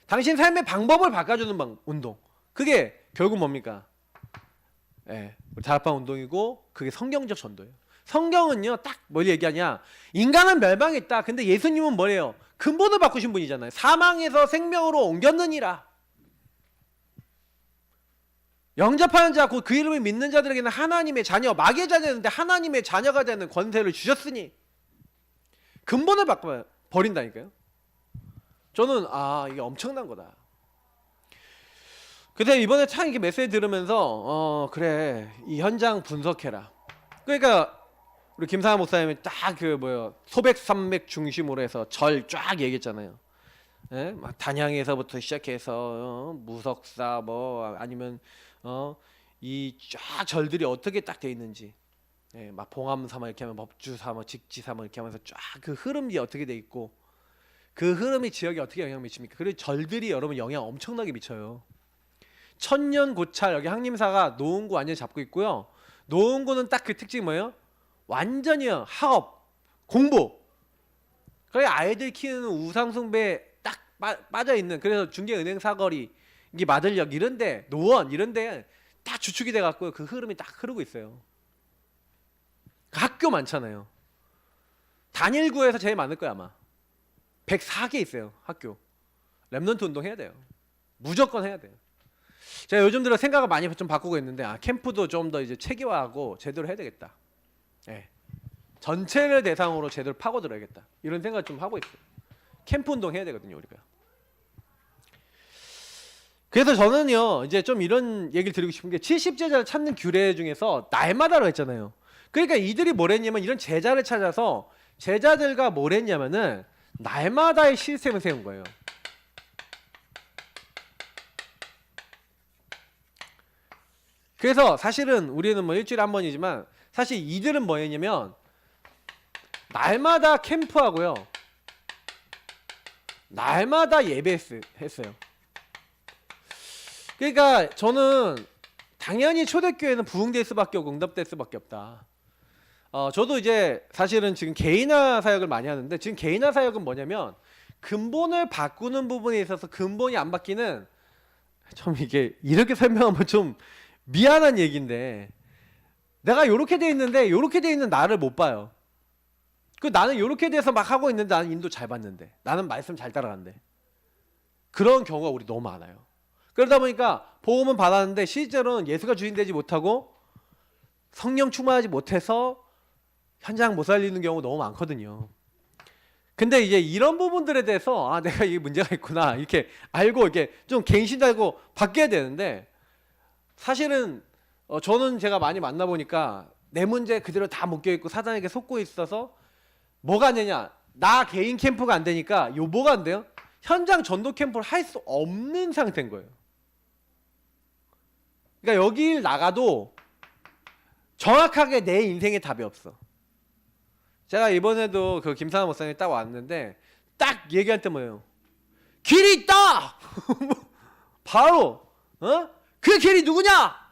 당신 삶의 방법을 바꿔주는 운동. 그게 결국 뭡니까? 다락방 운동이고 그게 성경적 전도예요. 성경은요 딱 뭘 얘기하냐, 인간은 멸망했다. 근데 예수님은 뭐래요? 근본을 바꾸신 분이잖아요. 사망에서 생명으로 옮겼느니라. 영접하는 자 곧 그 이름을 믿는 자들에게는 하나님의 자녀, 마귀의 자녀였는데 하나님의 자녀가 되는 권세를 주셨으니 근본을 바꿔 버린다니까요. 저는 이게 엄청난 거다. 근데 이번에 참 이렇게 메시지 들으면서 그래 이 현장 분석해라. 그러니까 우리 김상하 목사님이 딱 그 소백산맥 중심으로 해서 절 쫙 얘기했잖아요. 막 단양에서부터 시작해서 무석사 아니면 이 쫙 절들이 어떻게 딱 돼 있는지, 막 봉암사마 이렇게 하면 법주사마, 직지사마 이렇게 하면서 쫙 그 흐름이 어떻게 돼 있고 그 흐름이 지역에 어떻게 영향 미칩니까? 그리고 절들이 여러분 영향 엄청나게 미쳐요. 천년고찰 여기 항림사가 노은구 완전히 잡고 있고요. 노은구는 딱 그 특징이 뭐예요? 완전히요 학업, 공부. 그래 아이들 키우는 우상숭배 딱 빠져 있는, 그래서 중개은행 사거리, 이게 마들역 이런데, 노원 이런데 딱 주축이 돼 갖고 그 흐름이 딱 흐르고 있어요. 학교 많잖아요. 단일구에서 제일 많을 거야 아마. 104개 있어요 학교. 랩넌트 운동 해야 돼요. 무조건 해야 돼요. 제가 요즘 들어 생각을 많이 좀 바꾸고 있는데 캠프도 좀 더 이제 체계화하고 제대로 해야 되겠다. 전체를 대상으로 제대로 파고들어야겠다. 이런 생각 좀 하고 있어요. 캠프 운동 해야 되거든요 우리가. 그래서 저는요 이제 좀 이런 얘기를 드리고 싶은 게 70제자를 찾는 규례 중에서 날마다로 했잖아요. 그러니까 이들이 뭘 했냐면 이런 제자를 찾아서 제자들과 뭘 했냐면은 날마다의 시스템을 세운 거예요. 그래서 사실은 우리는 뭐 일주일에 한 번이지만 사실 이들은 뭐 했냐면 날마다 캠프하고요, 날마다 예배했어요. 그러니까 저는 당연히 초대교회는 부흥될 수밖에 없고 응답될 수밖에 없다. 저도 이제 사실은 지금 개인화 사역을 많이 하는데, 지금 개인화 사역은 뭐냐면 근본을 바꾸는 부분에 있어서 근본이 안 바뀌는, 참 이게 이렇게 설명하면 좀 미안한 얘기인데, 내가 요렇게 돼 있는데 요렇게 돼 있는 나를 못 봐요. 그 나는 요렇게 돼서 막 하고 있는데 나는 인도 잘 받는데, 나는 말씀 잘 따라가는데, 그런 경우가 우리 너무 많아요. 그러다 보니까 복음은 받았는데 실제로는 예수가 주인 되지 못하고 성령 충만하지 못해서 현장 못 살리는 경우가 너무 많거든요. 근데 이제 이런 부분들에 대해서 내가 이게 문제가 있구나 이렇게 알고 이렇게 좀 갱신하고 바뀌어야 되는데, 사실은 저는 제가 많이 만나보니까 내 문제 그대로 다 묶여있고 사단에게 속고 있어서 뭐가 안 되냐, 나 개인 캠프가 안 되니까 뭐가 안 돼요? 현장 전도 캠프를 할 수 없는 상태인 거예요. 그러니까 여길 나가도 정확하게 내 인생에 답이 없어. 제가 이번에도 그 김상하 목사님이 딱 왔는데 딱 얘기할 때 뭐예요? 길이 있다! 바로 그 길이 누구냐?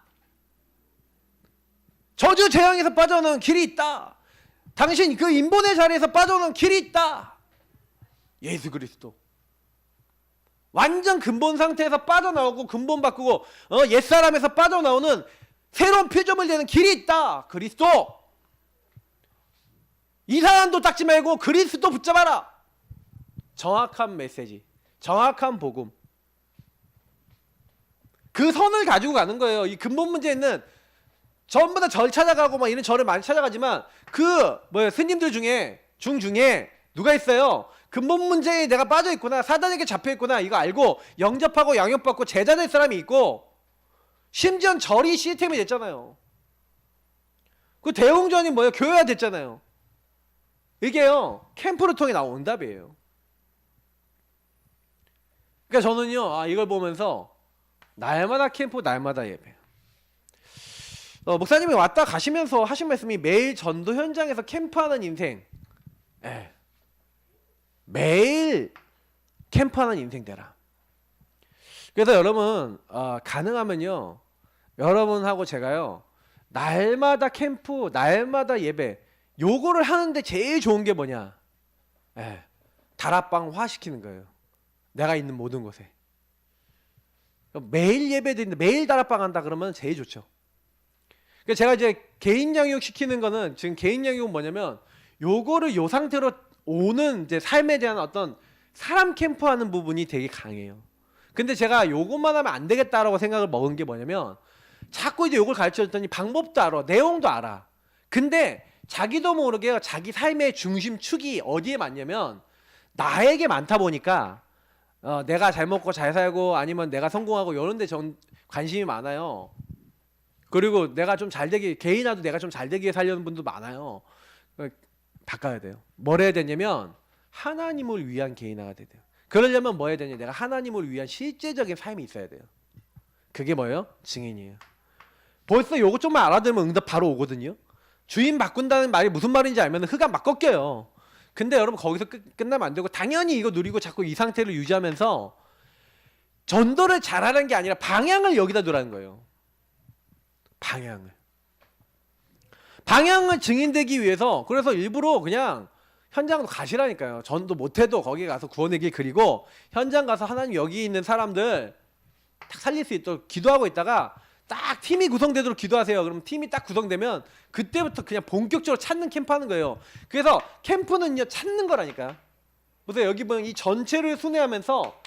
저주 재앙에서 빠져나오는 길이 있다. 당신 그 인본의 자리에서 빠져나오는 길이 있다. 예수 그리스도. 완전 근본 상태에서 빠져나오고 근본 바꾸고 옛사람에서 빠져나오는 새로운 표점을 내는 길이 있다. 그리스도. 이 사람도 닦지 말고 그리스도 붙잡아라. 정확한 메시지, 정확한 복음, 그 선을 가지고 가는 거예요. 이 근본 문제는 전부 다 절 찾아가고 막 이런 절을 많이 찾아가지만 스님들 중에 중에 누가 있어요? 근본 문제에 내가 빠져 있구나, 사단에게 잡혀 있구나, 이거 알고 영접하고 양육받고 제자 될 사람이 있고, 심지어 절이 시스템이 됐잖아요. 그 대웅전이 뭐예요? 교회화 됐잖아요. 이게요 캠프를 통해 나온 응답이에요. 그러니까 저는요 이걸 보면서 날마다 캠프, 날마다 예배. 목사님이 왔다 가시면서 하신 말씀이 매일 전도 현장에서 캠프하는 인생. 매일 캠프하는 인생 되라. 그래서 여러분 가능하면요 여러분하고 제가요 날마다 캠프, 날마다 예배, 요거를 하는데 제일 좋은 게 뭐냐? 다락방화 시키는 거예요. 내가 있는 모든 곳에 매일 예배드리는데 매일 다락방 한다 그러면 제일 좋죠. 그러니까 제가 이제 개인 양육 시키는 거는, 지금 개인 양육은 뭐냐면 요거를 요 상태로 오는 이제 삶에 대한 어떤 사람 캠프하는 부분이 되게 강해요. 근데 제가 요것만 하면 안 되겠다라고 생각을 먹은 게 뭐냐면, 자꾸 이제 요걸 가르쳐줬더니 방법도 알아, 내용도 알아. 근데 자기도 모르게 자기 삶의 중심축이 어디에 맞냐면 나에게 많다 보니까 내가 잘 먹고 잘 살고 아니면 내가 성공하고 이런 데 전 관심이 많아요. 그리고 내가 좀 잘 되기, 개인화도 내가 좀 잘 되기 위해 살려는 분도 많아요. 바꿔야 돼요. 뭘 해야 되냐면 하나님을 위한 개인화가 돼야 돼요. 그러려면 뭐 해야 되냐, 내가 하나님을 위한 실제적인 삶이 있어야 돼요. 그게 뭐예요? 증인이에요. 벌써 요거 좀만 알아들으면 응답 바로 오거든요. 주인 바꾼다는 말이 무슨 말인지 알면 흑암 막 꺾여요. 근데 여러분 거기서 끝나면 안 되고, 당연히 이거 누리고 자꾸 이 상태를 유지하면서 전도를 잘하는 게 아니라 방향을 여기다 두라는 거예요. 방향을 증인되기 위해서, 그래서 일부러 그냥 현장으로 가시라니까요. 전도 못해도 거기 가서 구원의 길 그리고 현장 가서 하나님 여기 있는 사람들 딱 살릴 수 있도록 기도하고 있다가 딱 팀이 구성되도록 기도하세요. 그럼 팀이 딱 구성되면 그때부터 그냥 본격적으로 찾는 캠프 하는 거예요. 그래서 캠프는요 찾는 거라니까. 보세요, 여기 보면 이 전체를 순회하면서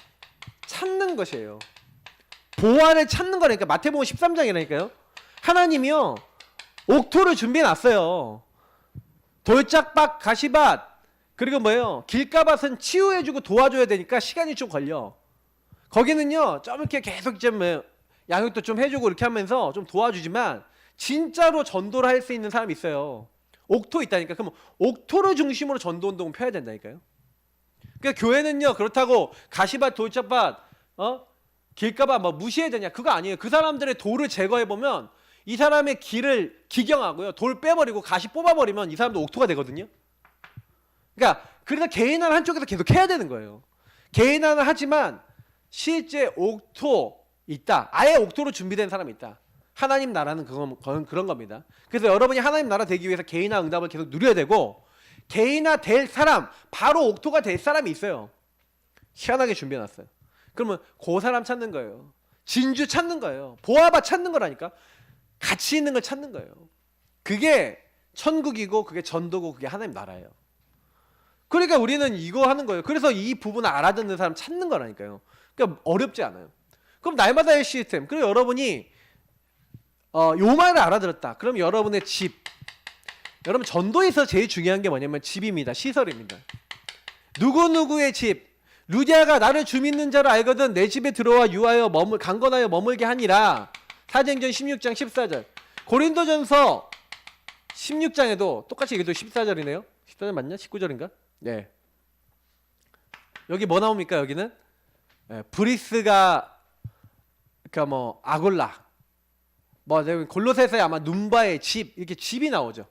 찾는 것이에요. 보화를 찾는 거라니까. 마태복음 13장이라니까요. 하나님이요 옥토를 준비해 놨어요. 돌짝밭, 가시밭, 그리고 뭐예요, 길가밭은 치유해주고 도와줘야 되니까 시간이 좀 걸려. 거기는요 좀 이렇게 계속 좀 양육도 좀 해주고 이렇게 하면서 좀 도와주지만 진짜로 전도를 할 수 있는 사람이 있어요. 옥토 있다니까. 그럼 옥토를 중심으로 전도 운동을 펴야 된다니까요. 그러니까 교회는요 그렇다고 가시밭 돌짝밭 길가밭 뭐 무시해야 되냐, 그거 아니에요. 그 사람들의 돌을 제거해 보면 이 사람의 길을 기경하고요, 돌 빼버리고 가시 뽑아버리면 이 사람도 옥토가 되거든요. 그러니까 그래서 개인화를 한쪽에서 계속 해야 되는 거예요. 개인화는 하지만 실제 옥토 있다, 아예 옥토로 준비된 사람이 있다. 하나님 나라는 그런 겁니다. 그래서 여러분이 하나님 나라 되기 위해서 개인화 응답을 계속 누려야 되고, 개인화 될 사람, 바로 옥토가 될 사람이 있어요. 희한하게 준비해놨어요. 그러면 그 사람 찾는 거예요. 진주 찾는 거예요. 보아바 찾는 거라니까. 가치 있는 걸 찾는 거예요. 그게 천국이고 그게 전도고 그게 하나님 나라예요. 그러니까 우리는 이거 하는 거예요. 그래서 이 부분을 알아듣는 사람 찾는 거라니까요. 그러니까 어렵지 않아요. 그럼 날마다의 시스템. 그리고 여러분이 요 말을 알아들었다. 그럼 여러분의 집, 여러분 전도에서 제일 중요한 게 뭐냐면 집입니다. 시설입니다. 누구누구의 집, 루디아가 나를 주 믿는 자로 알거든 내 집에 들어와 유하여 강건하여 머물게 하니라. 사도행전 16장 14절. 고린도전서 16장에도 똑같이 이것도 14절이네요. 14절 맞냐? 19절인가? 네. 여기 뭐 나옵니까? 여기는 브리스가, 그러니까 뭐 아골라, 뭐 골로새서에 아마 눈바의 집, 이렇게 집이 나오죠.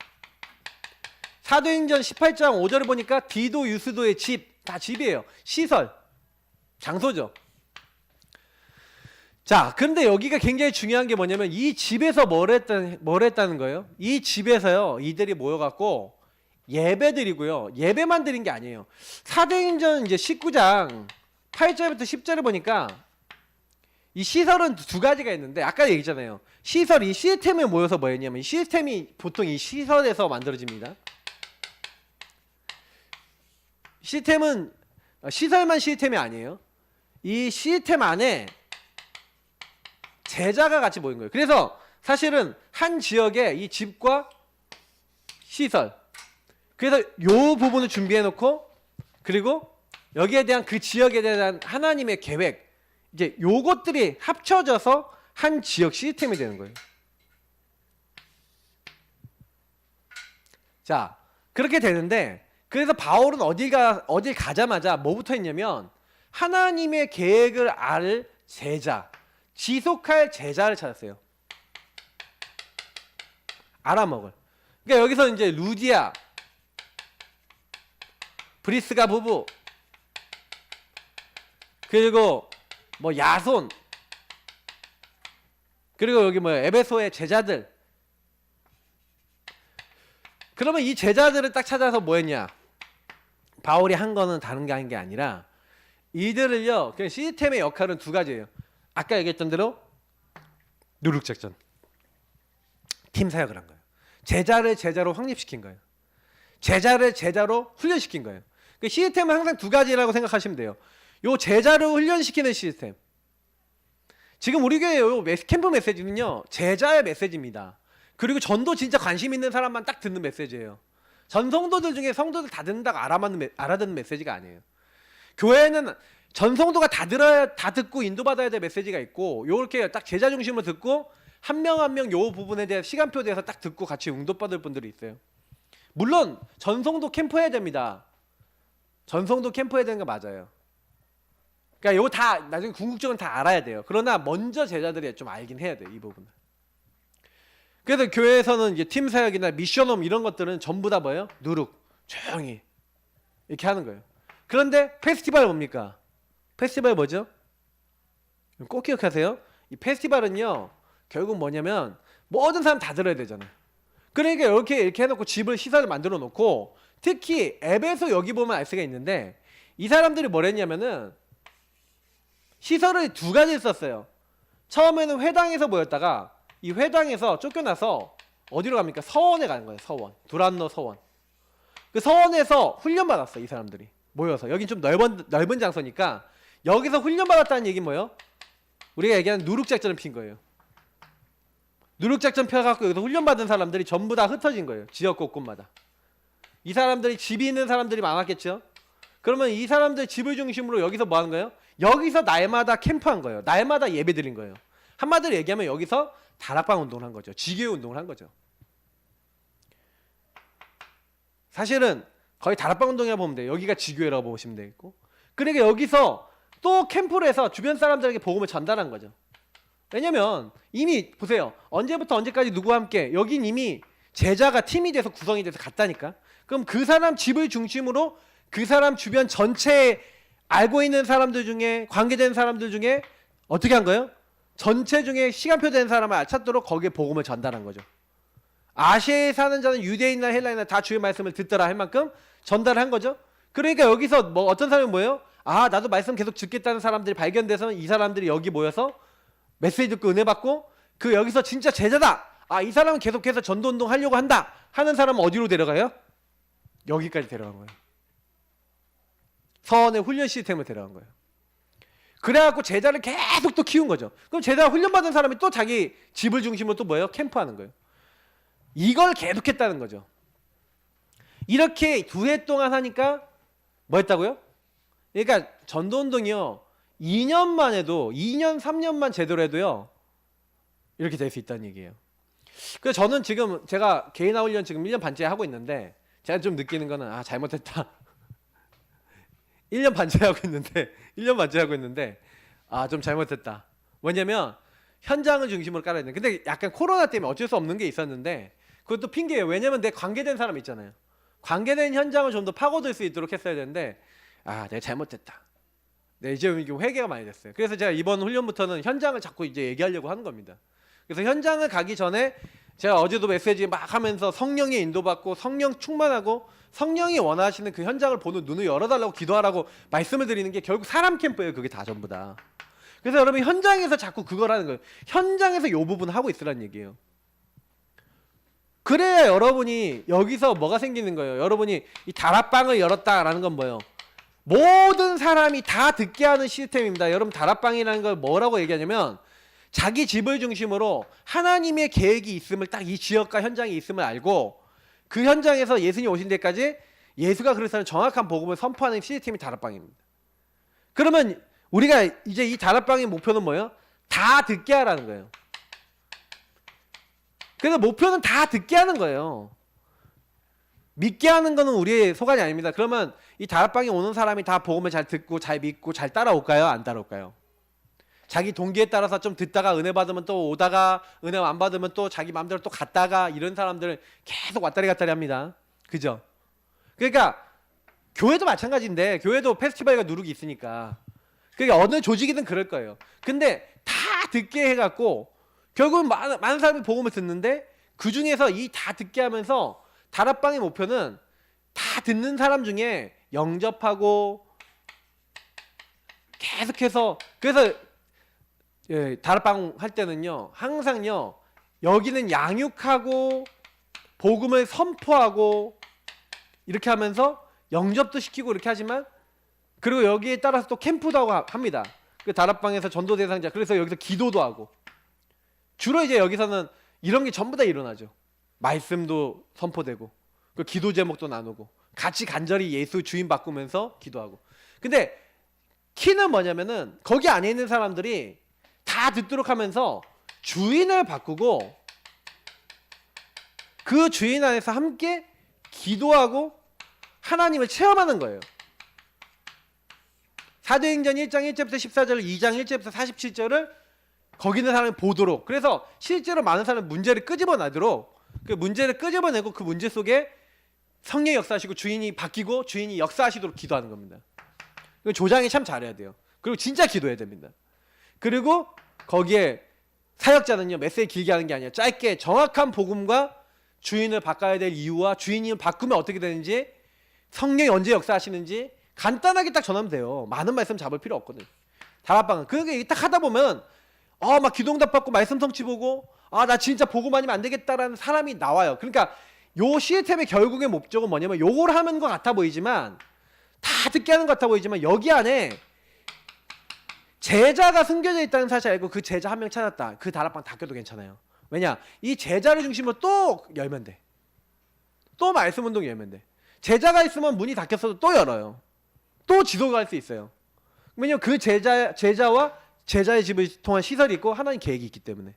사도행전 18장 5절을 보니까 디도 유스도의 집, 다 집이에요. 시설, 장소죠. 자, 근데 여기가 굉장히 중요한 게 뭐냐면 이 집에서 뭘 했다는 거예요? 이 집에서요, 이들이 모여갖고 예배 드리고요. 예배만 드린 게 아니에요. 사도행전 이제 19장 8절부터 10절을 보니까 이 시설은 두 가지가 있는데, 아까 얘기했잖아요. 시설이 시스템에 모여서 뭐 했냐면, 시스템이 보통 이 시설에서 만들어집니다. 시스템은 시설만 시스템이 아니에요. 이 시스템 안에 제자가 같이 모인 거예요. 그래서 사실은 한 지역에 이 집과 시설, 그래서 요 부분을 준비해 놓고, 그리고 여기에 대한 그 지역에 대한 하나님의 계획, 이제 요것들이 합쳐져서 한 지역 시스템이 되는 거예요. 자, 그렇게 되는데, 그래서 바울은 어딜 가자마자 뭐부터 했냐면 하나님의 계획을 알 제자, 지속할 제자를 찾았어요. 알아먹을. 그러니까 여기서 이제 루디아, 브리스가 부부, 그리고 뭐 야손, 그리고 여기 뭐 에베소의 제자들. 그러면 이 제자들을 딱 찾아서 뭐 했냐? 바울이 한 거는 다른 게 한 게 아니라 이들을요, 그냥 시스템의 역할은 두 가지예요. 아까 얘기했던 대로 누룩작전, 팀 사역을 한 거예요. 제자를 제자로 확립시킨 거예요. 제자를 제자로 훈련시킨 거예요. 그 시스템은 항상 두 가지라고 생각하시면 돼요. 요 제자를 훈련시키는 시스템. 지금 우리 교회 요 캠프 메시지는요, 제자의 메시지입니다. 그리고 전도 진짜 관심 있는 사람만 딱 듣는 메시지예요. 전 성도들 중에 성도들 다 듣는다고 알아듣는 메시지가 아니에요. 교회는 전 성도가 다 듣고 인도받아야 될 메시지가 있고, 요렇게 딱 제자 중심으로 듣고 한 명 한 명 요 부분에 대한 시간표에 대해서 딱 듣고 같이 응답받을 분들이 있어요. 물론 전성도 캠프 해야 됩니다. 전성도 캠프 해야 되는 거 맞아요. 그러니까 요거 다 나중에 궁극적으로 다 알아야 돼요. 그러나 먼저 제자들이 좀 알긴 해야 돼요, 이 부분을. 그래서 교회에서는 이제 팀 사역이나 미션홈 이런 것들은 전부 다 뭐예요? 누룩, 조용히 이렇게 하는 거예요. 그런데 페스티벌 뭡니까? 페스티벌 뭐죠? 꼭 기억하세요. 이 페스티벌은요, 결국 뭐냐면 모든 사람 다 들어야 되잖아요. 그러니까 이렇게 해놓고 집을 시설을 만들어 놓고, 특히 앱에서 여기 보면 알 수가 있는데, 이 사람들이 뭘 했냐면은 시설을 두 가지 썼어요. 처음에는 회당에서 모였다가 이 회당에서 쫓겨나서 어디로 갑니까? 서원에 가는 거예요. 서원, 두란노 서원. 그 서원에서 훈련받았어, 이 사람들이 모여서. 여긴 좀 넓은 장소니까 여기서 훈련받았다는 얘기는 뭐예요? 우리가 얘기하는 누룩작전을 핀 거예요. 누룩작전 펴갖고 여기서 훈련받은 사람들이 전부 다 흩어진 거예요. 지역 곳곳마다. 이 사람들이 집이 있는 사람들이 많았겠죠. 그러면 이 사람들 집을 중심으로 여기서 뭐 하는 거예요? 여기서 날마다 캠프한 거예요. 날마다 예배 드린 거예요. 한마디로 얘기하면 여기서 다락방 운동을 한 거죠. 지교회 운동을 한 거죠. 사실은 거의 다락방 운동이라고 보면 돼요. 여기가 지교회라고 보시면 되겠고. 그러니까 여기서 또 캠프를 해서 주변 사람들에게 복음을 전달한 거죠. 왜냐면 이미 보세요. 언제부터 언제까지 누구와 함께 여긴 이미 제자가 팀이 돼서 구성이 돼서 갔다니까. 그럼 그 사람 집을 중심으로 그 사람 주변 전체에 알고 있는 사람들 중에 관계된 사람들 중에 어떻게 한 거예요? 전체 중에 시간표 된 사람을 알찾도록 거기에 복음을 전달한 거죠. 아시아에 사는 자는 유대인이나 헬라인이나 다 주의 말씀을 듣더라 할 만큼 전달을 한 거죠. 그러니까 여기서 뭐 어떤 사람이 뭐예요? 아, 나도 말씀 계속 듣겠다는 사람들이 발견돼서 이 사람들이 여기 모여서 메시지 듣고 은혜 받고 그 여기서 진짜 제자다. 아, 이 사람은 계속해서 전도운동 하려고 한다 하는 사람은 어디로 데려가요? 여기까지 데려간 거예요. 서원의 훈련 시스템을 데려간 거예요. 그래갖고 제자를 계속 또 키운 거죠. 그럼 제자 훈련받은 사람이 또 자기 집을 중심으로 또 뭐예요? 캠프하는 거예요. 이걸 계속했다는 거죠. 이렇게 2해 동안 하니까 뭐 했다고요? 그러니까 전도운동이요 2년만 해도 2년 3년만 제대로 해도요 이렇게 될 수 있다는 얘기예요. 그래서 저는 지금 제가 개인화 훈련 지금 1년 반째 하고 있는데 제가 좀 느끼는 거는 아 잘못했다 1년 반째 하고 있는데 아 좀 잘못했다. 뭐냐면 현장을 중심으로 깔아야 돼. 근데 약간 코로나 때문에 어쩔 수 없는 게 있었는데 그것도 핑계예요. 왜냐면 내 관계된 사람 있잖아요. 관계된 현장을 좀 더 파고들 수 있도록 했어야 되는데 아 내가 잘못했다. 네, 이제 회개가 많이 됐어요. 그래서 제가 이번 훈련부터는 현장을 자꾸 이제 얘기하려고 하는 겁니다. 그래서 현장을 가기 전에 제가 어제도 메시지 막 하면서 성령의 인도받고 성령 충만하고 성령이 원하시는 그 현장을 보는 눈을 열어달라고 기도하라고 말씀을 드리는 게 결국 사람 캠프예요. 그게 다 전부 다. 그래서 여러분 현장에서 자꾸 그걸 하는 거예요. 현장에서 이 부분 하고 있으라는 얘기예요. 그래야 여러분이 여기서 뭐가 생기는 거예요. 여러분이 이 다락방을 열었다라는 건 뭐예요? 모든 사람이 다 듣게 하는 시스템입니다. 여러분 다락방이라는 걸 뭐라고 얘기하냐면 자기 집을 중심으로 하나님의 계획이 있음을 딱 이 지역과 현장이 있음을 알고 그 현장에서 예수님 오신 데까지 예수가 그리스도라는 정확한 복음을 선포하는 시스템이 다락방입니다. 그러면 우리가 이제 이 다락방의 목표는 뭐예요? 다 듣게 하라는 거예요. 그래서 목표는 다 듣게 하는 거예요. 믿게 하는 거는 우리의 소관이 아닙니다. 그러면 이 다락방에 오는 사람이 다 복음을 잘 듣고 잘 믿고 잘 따라올까요? 안 따라올까요? 자기 동기에 따라서 좀 듣다가 은혜 받으면 또 오다가 은혜 안 받으면 또 자기 마음대로 또 갔다가 이런 사람들은 계속 왔다리 갔다리 합니다. 그죠? 그러니까 교회도 마찬가지인데 교회도 페스티벌과 누룩이 있으니까 그러니까 어느 조직이든 그럴 거예요. 근데 다 듣게 해갖고 결국은 많은 사람이 복음을 듣는데 그 중에서 이 다 듣게 하면서 다락방의 목표는 다 듣는 사람 중에 영접하고 계속해서 그래서 예, 다락방 할 때는요 항상요 여기는 양육하고 복음을 선포하고 이렇게 하면서 영접도 시키고 이렇게 하지만 그리고 여기에 따라서 또 캠프도 하고 합니다. 그 다락방에서 전도 대상자 그래서 여기서 기도도 하고 주로 이제 여기서는 이런 게 전부 다 일어나죠. 말씀도 선포되고 그 기도 제목도 나누고 같이 간절히 예수 주인 바꾸면서 기도하고. 근데 키는 뭐냐면은 거기 안에 있는 사람들이 다 듣도록 하면서 주인을 바꾸고 그 주인 안에서 함께 기도하고 하나님을 체험하는 거예요. 사도행전 1장 1절부터 14절 2장 1절부터 47절을 거기 있는 사람이 보도록 그래서 실제로 많은 사람이 문제를 끄집어내도록 그 문제를 끄집어내고 그 문제 속에 성령이 역사하시고 주인이 바뀌고 주인이 역사하시도록 기도하는 겁니다. 조장이 참 잘해야 돼요. 그리고 진짜 기도해야 됩니다. 그리고 거기에 사역자는요 메시지 길게 하는 게 아니라 짧게 정확한 복음과 주인을 바꿔야 될 이유와 주인이 바꾸면 어떻게 되는지 성령이 언제 역사하시는지 간단하게 딱 전하면 돼요. 많은 말씀 잡을 필요 없거든. 다락방은 그게 딱 하다 보면 막 기도응답 받고 말씀 성취 보고 나 진짜 복음 아니면 안 되겠다라는 사람이 나와요. 그러니까 요 시스템의 결국의 목적은 뭐냐면 요걸 하는 것 같아 보이지만 다 듣게 하는 것 같아 보이지만 여기 안에 제자가 숨겨져 있다는 사실 알고 그 제자 한 명 찾았다. 그 다락방 닫혀도 괜찮아요. 왜냐? 이 제자를 중심으로 또 열면 돼. 또 말씀 운동 열면 돼. 제자가 있으면 문이 닫혔어도 또 열어요. 또 지속할 수 있어요. 왜냐면 그 제자와 제자의 집을 통한 시설이 있고 하나님 계획이 있기 때문에.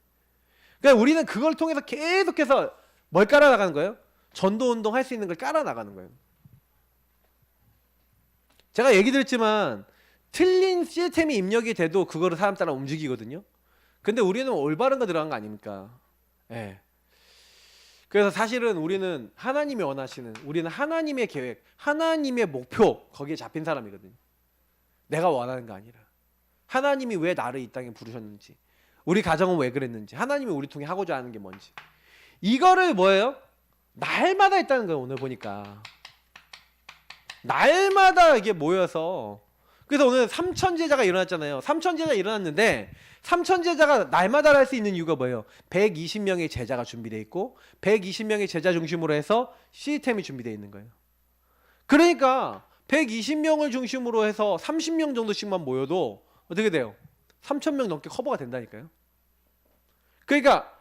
그러니까 우리는 그걸 통해서 계속해서 뭘 깔아나가는 거예요? 전도운동 할 수 있는 걸 깔아나가는 거예요. 제가 얘기 드렸지만 틀린 시스템이 입력이 돼도 그거를 사람 따라 움직이거든요. 근데 우리는 올바른 거 들어간 거 아닙니까? 예. 그래서 사실은 우리는 하나님이 원하시는, 우리는 하나님의 계획, 하나님의 목표 거기에 잡힌 사람이거든요. 내가 원하는 거 아니라 하나님이 왜 나를 이 땅에 부르셨는지, 우리 가정은 왜 그랬는지, 하나님이 우리 통해 하고자 하는 게 뭔지, 이거를 뭐예요? 날마다 있다는 거예요. 오늘 보니까 날마다 이게 모여서, 그래서 오늘 삼천제자가 일어났잖아요. 삼천제자 일어났는데 삼천제자가 날마다 할 수 있는 이유가 뭐예요? 120명의 제자가 준비되어 있고 120명의 제자 중심으로 해서 시스템이 준비되어 있는 거예요. 그러니까 120명을 중심으로 해서 30명 정도씩만 모여도 어떻게 돼요? 3,000명 넘게 커버가 된다니까요. 그러니까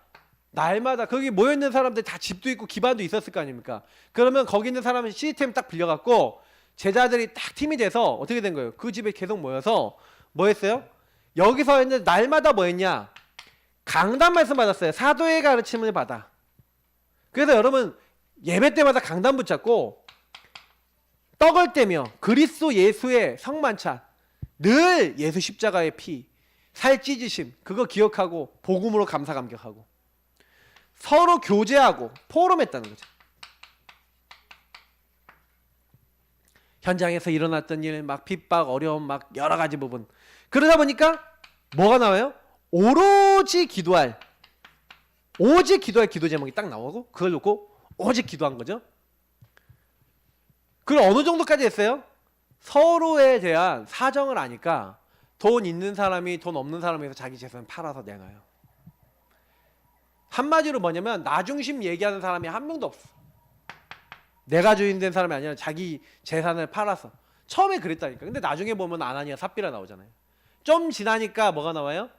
날마다 거기 모여있는 사람들 다 집도 있고 기반도 있었을 거 아닙니까? 그러면 거기 있는 사람은 시스템 딱 빌려갖고 제자들이 딱 팀이 돼서 어떻게 된 거예요? 그 집에 계속 모여서 뭐 했어요? 여기서 했는데 날마다 뭐 했냐? 강단 말씀 받았어요. 사도의 가르침을 받아. 그래서 여러분 예배 때마다 강단 붙잡고 떡을 떼며 그리스도 예수의 성만찬, 늘 예수 십자가의 피, 살 찢으심, 그거 기억하고 복음으로 감사 감격하고 서로 교제하고 포럼했다는 거죠. 현장에서 일어났던 일, 막 핍박, 어려움, 막 여러 가지 부분. 그러다 보니까 뭐가 나와요? 오직 기도할 기도 제목이 딱 나오고 그걸 놓고 오직 기도한 거죠. 그걸 어느 정도까지 했어요? 서로에 대한 사정을 아니까 돈 있는 사람이 돈 없는 사람에서 자기 재산 팔아서 내놔요. 한마디로 뭐냐면 나 중심 얘기하는 사람이 한 명도 없어. 내가 주인 된 사람이 아니라 자기 재산을 팔아서. 처음에 그랬다니까. 근데 나중에 보면 아나니아 삽비라 나오잖아요. 좀 지나니까 뭐가 나와요?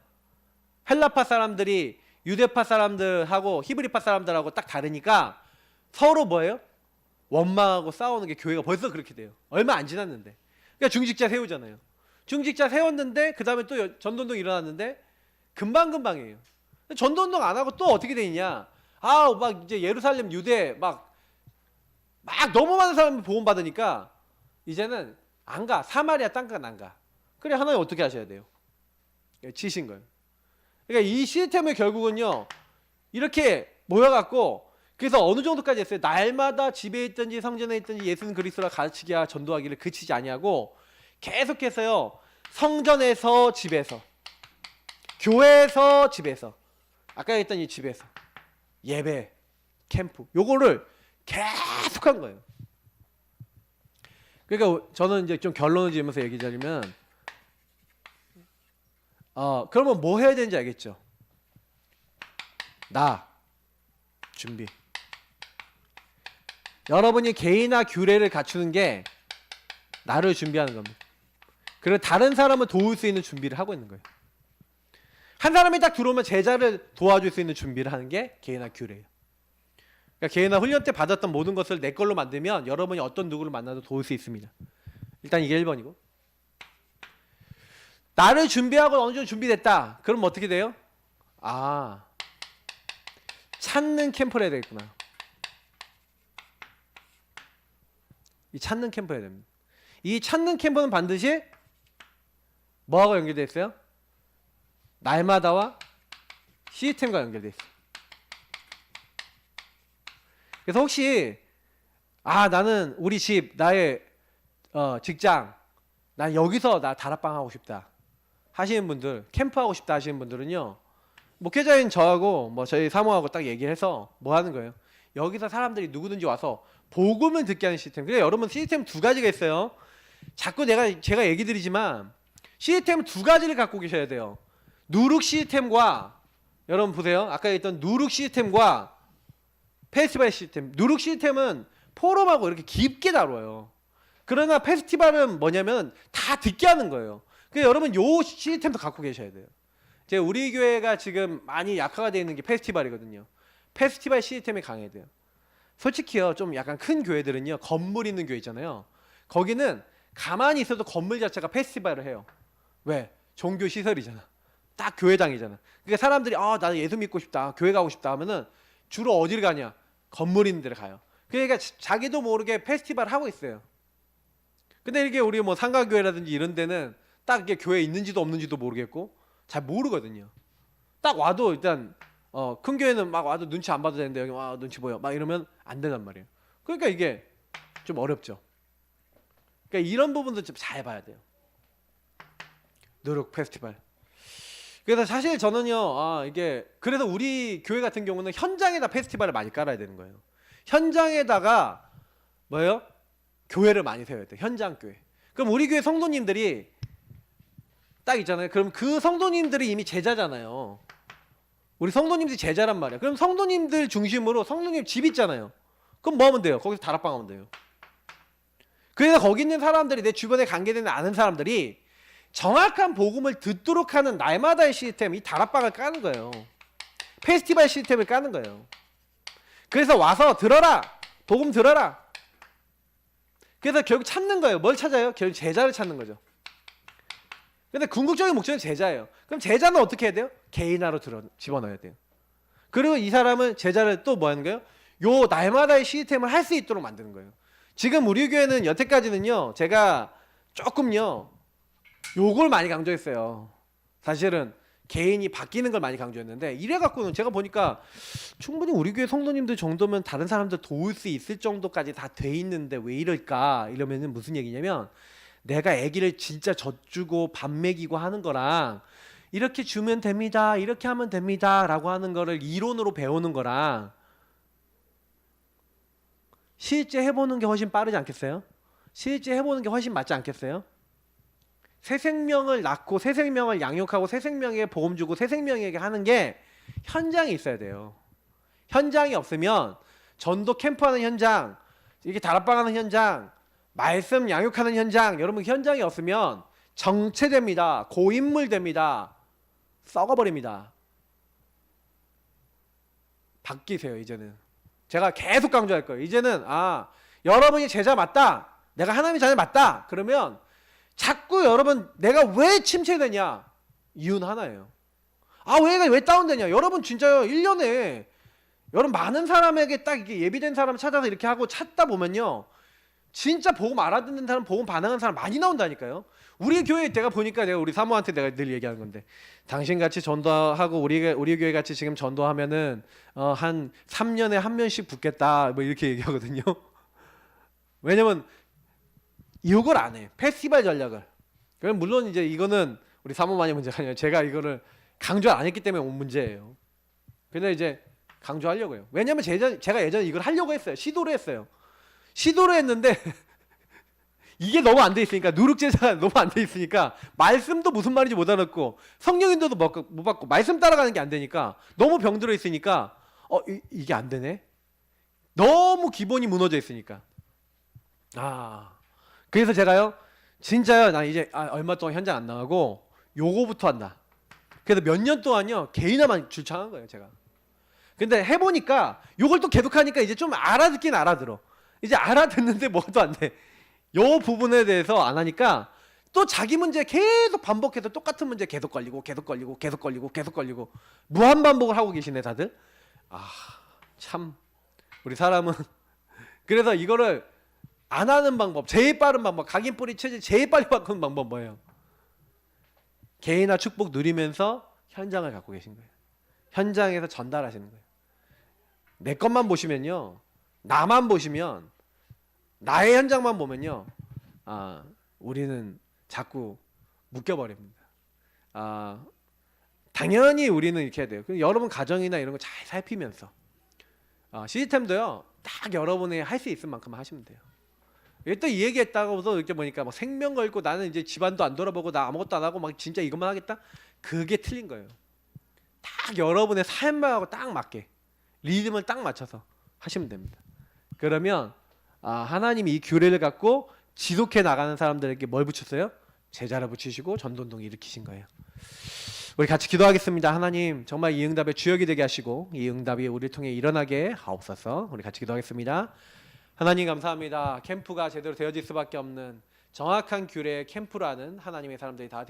헬라파 사람들이 유대파 사람들하고 히브리파 사람들하고 딱 다르니까 서로 뭐예요? 원망하고 싸우는 게 교회가 벌써 그렇게 돼요. 얼마 안 지났는데. 그러니까 중직자 세우잖아요. 중직자 세웠는데 그 다음에 또 전도운동 일어났는데 금방금방이에요. 전도운동 안 하고 또 어떻게 되느냐? 막 이제 예루살렘 유대 막 너무 많은 사람이 보험 받으니까 이제는 안 가. 사마리아 땅간 안 가. 그래 하나님 어떻게 하셔야 돼요? 치신 거예요. 그러니까 이 시스템을 결국은요 이렇게 모여갖고 그래서 어느 정도까지 했어요? 날마다 집에 있든지 성전에 있든지 예수는 그리스도라 가르치기와 전도하기를 그치지 아니하고 계속해서요 성전에서 집에서 교회에서 집에서 아까 했던 이 집에서 예배 캠프 요거를 계속한 거예요. 그러니까 저는 이제 좀 결론을 지으면서 얘기 드리면 그러면 뭐 해야 되는지 알겠죠? 나 준비. 여러분이 개인화 규례를 갖추는 게 나를 준비하는 겁니다. 그리고 다른 사람을 도울 수 있는 준비를 하고 있는 거예요. 한 사람이 딱 들어오면 제자를 도와줄 수 있는 준비를 하는 게 개인화 규례예요. 그러니까 개인화 훈련 때 받았던 모든 것을 내 걸로 만들면 여러분이 어떤 누구를 만나도 도울 수 있습니다. 일단 이게 1번이고 나를 준비하고 어느 정도 준비됐다. 그럼 어떻게 돼요? 찾는 캠프를 해야 되겠구나. 이 찾는 캠프 해야 됩니다. 이 찾는 캠프는 반드시 뭐하고 연결되어 있어요? 날마다와 시스템과 연결되어 있어요. 그래서 혹시 나는 우리 집 나의 직장 난 여기서 나 다락방 하고 싶다 하시는 분들, 캠프 하고 싶다 하시는 분들은요 목회자인 저하고 저희 사모하고 딱 얘기해서 뭐 하는 거예요? 여기서 사람들이 누구든지 와서 복음을 듣게 하는 시스템. 그래 여러분 시스템 두 가지가 있어요. 자꾸 제가 얘기 드리지만 시스템 두 가지를 갖고 계셔야 돼요. 누룩 시스템과 여러분 보세요. 아까 했던 누룩 시스템과 페스티벌 시스템. 누룩 시스템은 포럼하고 이렇게 깊게 다뤄요. 그러나 페스티벌은 뭐냐면 다 듣게 하는 거예요. 그래서 여러분 요 시스템도 갖고 계셔야 돼요. 이제 우리 교회가 지금 많이 약화가 되어 있는 게 페스티벌이거든요. 페스티벌 시스템이 강해야 돼요. 솔직히요 좀 약간 큰 교회들은요 건물 있는 교회 있잖아요. 거기는 가만히 있어도 건물 자체가 페스티벌을 해요. 왜? 종교 시설이잖아. 딱 교회당이잖아. 그러니까 사람들이 나는 예수 믿고 싶다 교회 가고 싶다 하면은 주로 어디를 가냐? 건물 있는 데를 가요. 그러니까 자기도 모르게 페스티벌 하고 있어요. 근데 이게 우리 뭐 상가교회라든지 이런 데는 딱 이게 교회 있는지도 없는지도 모르겠고 잘 모르거든요. 딱 와도 일단 큰 교회는 막 와도 눈치 안 봐도 되는데 여기 와 눈치 보여 막 이러면 안 된단 말이에요. 그러니까 이게 좀 어렵죠. 그러니까 이런 부분도 좀 잘 봐야 돼요. 노력 페스티벌. 그래서 사실 저는요, 이게 그래서 우리 교회 같은 경우는 현장에다 페스티벌을 많이 깔아야 되는 거예요. 현장에다가 뭐예요? 교회를 많이 세워야 돼요. 현장 교회. 그럼 우리 교회 성도님들이 딱 있잖아요. 그럼 그 성도님들이 이미 제자잖아요. 우리 성도님들이 제자란 말이야. 그럼 성도님들 중심으로 성도님 집 있잖아요. 그럼 뭐 하면 돼요? 거기서 다락방 하면 돼요. 그래서 거기 있는 사람들이 내 주변에 관계되는 아는 사람들이 정확한 복음을 듣도록 하는 날마다의 시스템, 이 다락방을 까는 거예요. 페스티벌 시스템을 까는 거예요. 그래서 와서 들어라, 복음 들어라. 그래서 결국 찾는 거예요. 뭘 찾아요? 결국 제자를 찾는 거죠. 근데 궁극적인 목적은 제자예요. 그럼 제자는 어떻게 해야 돼요? 개인화로 집어넣어야 돼요. 그리고 이 사람은 제자를 또 뭐 하는 거예요? 요 날마다의 시스템을 할 수 있도록 만드는 거예요. 지금 우리 교회는 여태까지는요, 제가 조금요, 요걸 많이 강조했어요. 사실은 개인이 바뀌는 걸 많이 강조했는데 이래갖고는 제가 보니까 충분히 우리 교회 성도님들 정도면 다른 사람들 도울 수 있을 정도까지 다 돼 있는데 왜 이럴까? 이러면은 무슨 얘기냐면 내가 아기를 진짜 젖주고 밥 먹이고 하는 거랑 이렇게 주면 됩니다, 이렇게 하면 됩니다 라고 하는 거를 이론으로 배우는 거랑 실제 해보는 게 훨씬 빠르지 않겠어요? 실제 해보는 게 훨씬 맞지 않겠어요? 새 생명을 낳고 새 생명을 양육하고 새 생명에게 복음 주고 새 생명에게 하는 게 현장에 있어야 돼요. 현장이 없으면 전도 캠프하는 현장, 이게 다락방하는 현장, 말씀 양육하는 현장, 여러분 현장이 없으면 정체됩니다. 고인물 됩니다. 썩어버립니다. 바뀌세요. 이제는 제가 계속 강조할 거예요. 이제는 여러분이 제자 맞다, 내가 하나님의 자녀 맞다, 그러면 자꾸 여러분 내가 왜 침체되냐? 이유는 하나예요. 왜 다운되냐? 여러분 진짜요, 1년에 여러분 많은 사람에게 딱 이게 예비된 사람을 찾아서 이렇게 하고 찾다 보면요, 진짜 복음 알아듣는 사람, 복음 반응하는 사람 많이 나온다니까요. 우리 교회 내가 보니까 내가 우리 사모한테 내가 늘 얘기하는 건데, 당신같이 전도하고 우리 교회 같이 지금 전도하면은 한 3년에 한 명씩 붙겠다 뭐 이렇게 얘기하거든요. 왜냐면 이걸 안 해. 페스티벌 전략을. 그럼 물론 이제 이거는 우리 사모만의 문제가 아니라 제가 이거를 강조 안 했기 때문에 온 문제예요. 근데 이제 강조하려고요. 왜냐면 제가 예전에 이걸 하려고 했어요. 시도를 했어요. 시도를 했는데 이게 너무 안 돼 있으니까, 누룩제사가 너무 안 돼 있으니까 말씀도 무슨 말인지 못 알아듣고 성령인도도 못 받고 말씀 따라가는 게 안 되니까 너무 병들어 있으니까 이게 안 되네. 너무 기본이 무너져 있으니까. 그래서 제가요, 진짜요, 나 이제 얼마 동안 현장 안 나가고 요거부터 한다. 그래서 몇 년 동안요 개인화만 줄창한 거예요 제가. 근데 해보니까 요걸 또 계속하니까 이제 좀 알아듣긴 알아들어. 이제 알아듣는데 뭐도 안 돼. 요 부분에 대해서 안 하니까 또 자기 문제 계속 반복해서 똑같은 문제 계속 걸리고 무한 반복을 하고 계시네 다들. 참 우리 사람은 그래서 이거를 안 하는 방법, 제일 빠른 방법, 각인 뿌리 체질 제일 빨리 바꾸는 방법 뭐예요? 개인화 축복 누리면서 현장을 갖고 계신 거예요. 현장에서 전달하시는 거예요. 내 것만 보시면요, 나만 보시면, 나의 현장만 보면요, 우리는 자꾸 묶여버립니다. 당연히 우리는 이렇게 해야 돼요. 여러분 가정이나 이런 거 잘 살피면서 시스템도요 딱 여러분이 할 수 있을 만큼 하시면 돼요. 또 이 얘기했다고도 이렇게 보니까 막 생명 걸고 나는 이제 집안도 안 돌아보고 나 아무것도 안 하고 막 진짜 이것만 하겠다? 그게 틀린 거예요. 딱 여러분의 삶하고 딱 맞게 리듬을 딱 맞춰서 하시면 됩니다. 그러면 하나님이 이 규례를 갖고 지속해 나가는 사람들에게 뭘 붙였어요? 제자를 붙이시고 전도운동을 일으키신 거예요. 우리 같이 기도하겠습니다. 하나님 정말 이 응답의 주역이 되게 하시고 이 응답이 우리를 통해 일어나게 하옵소서. 우리 같이 기도하겠습니다. 하나님 감사합니다. 캠프가 제대로 되어질 수밖에 없는 정확한 규례의 캠프라는 하나님의 사람들이 다 되어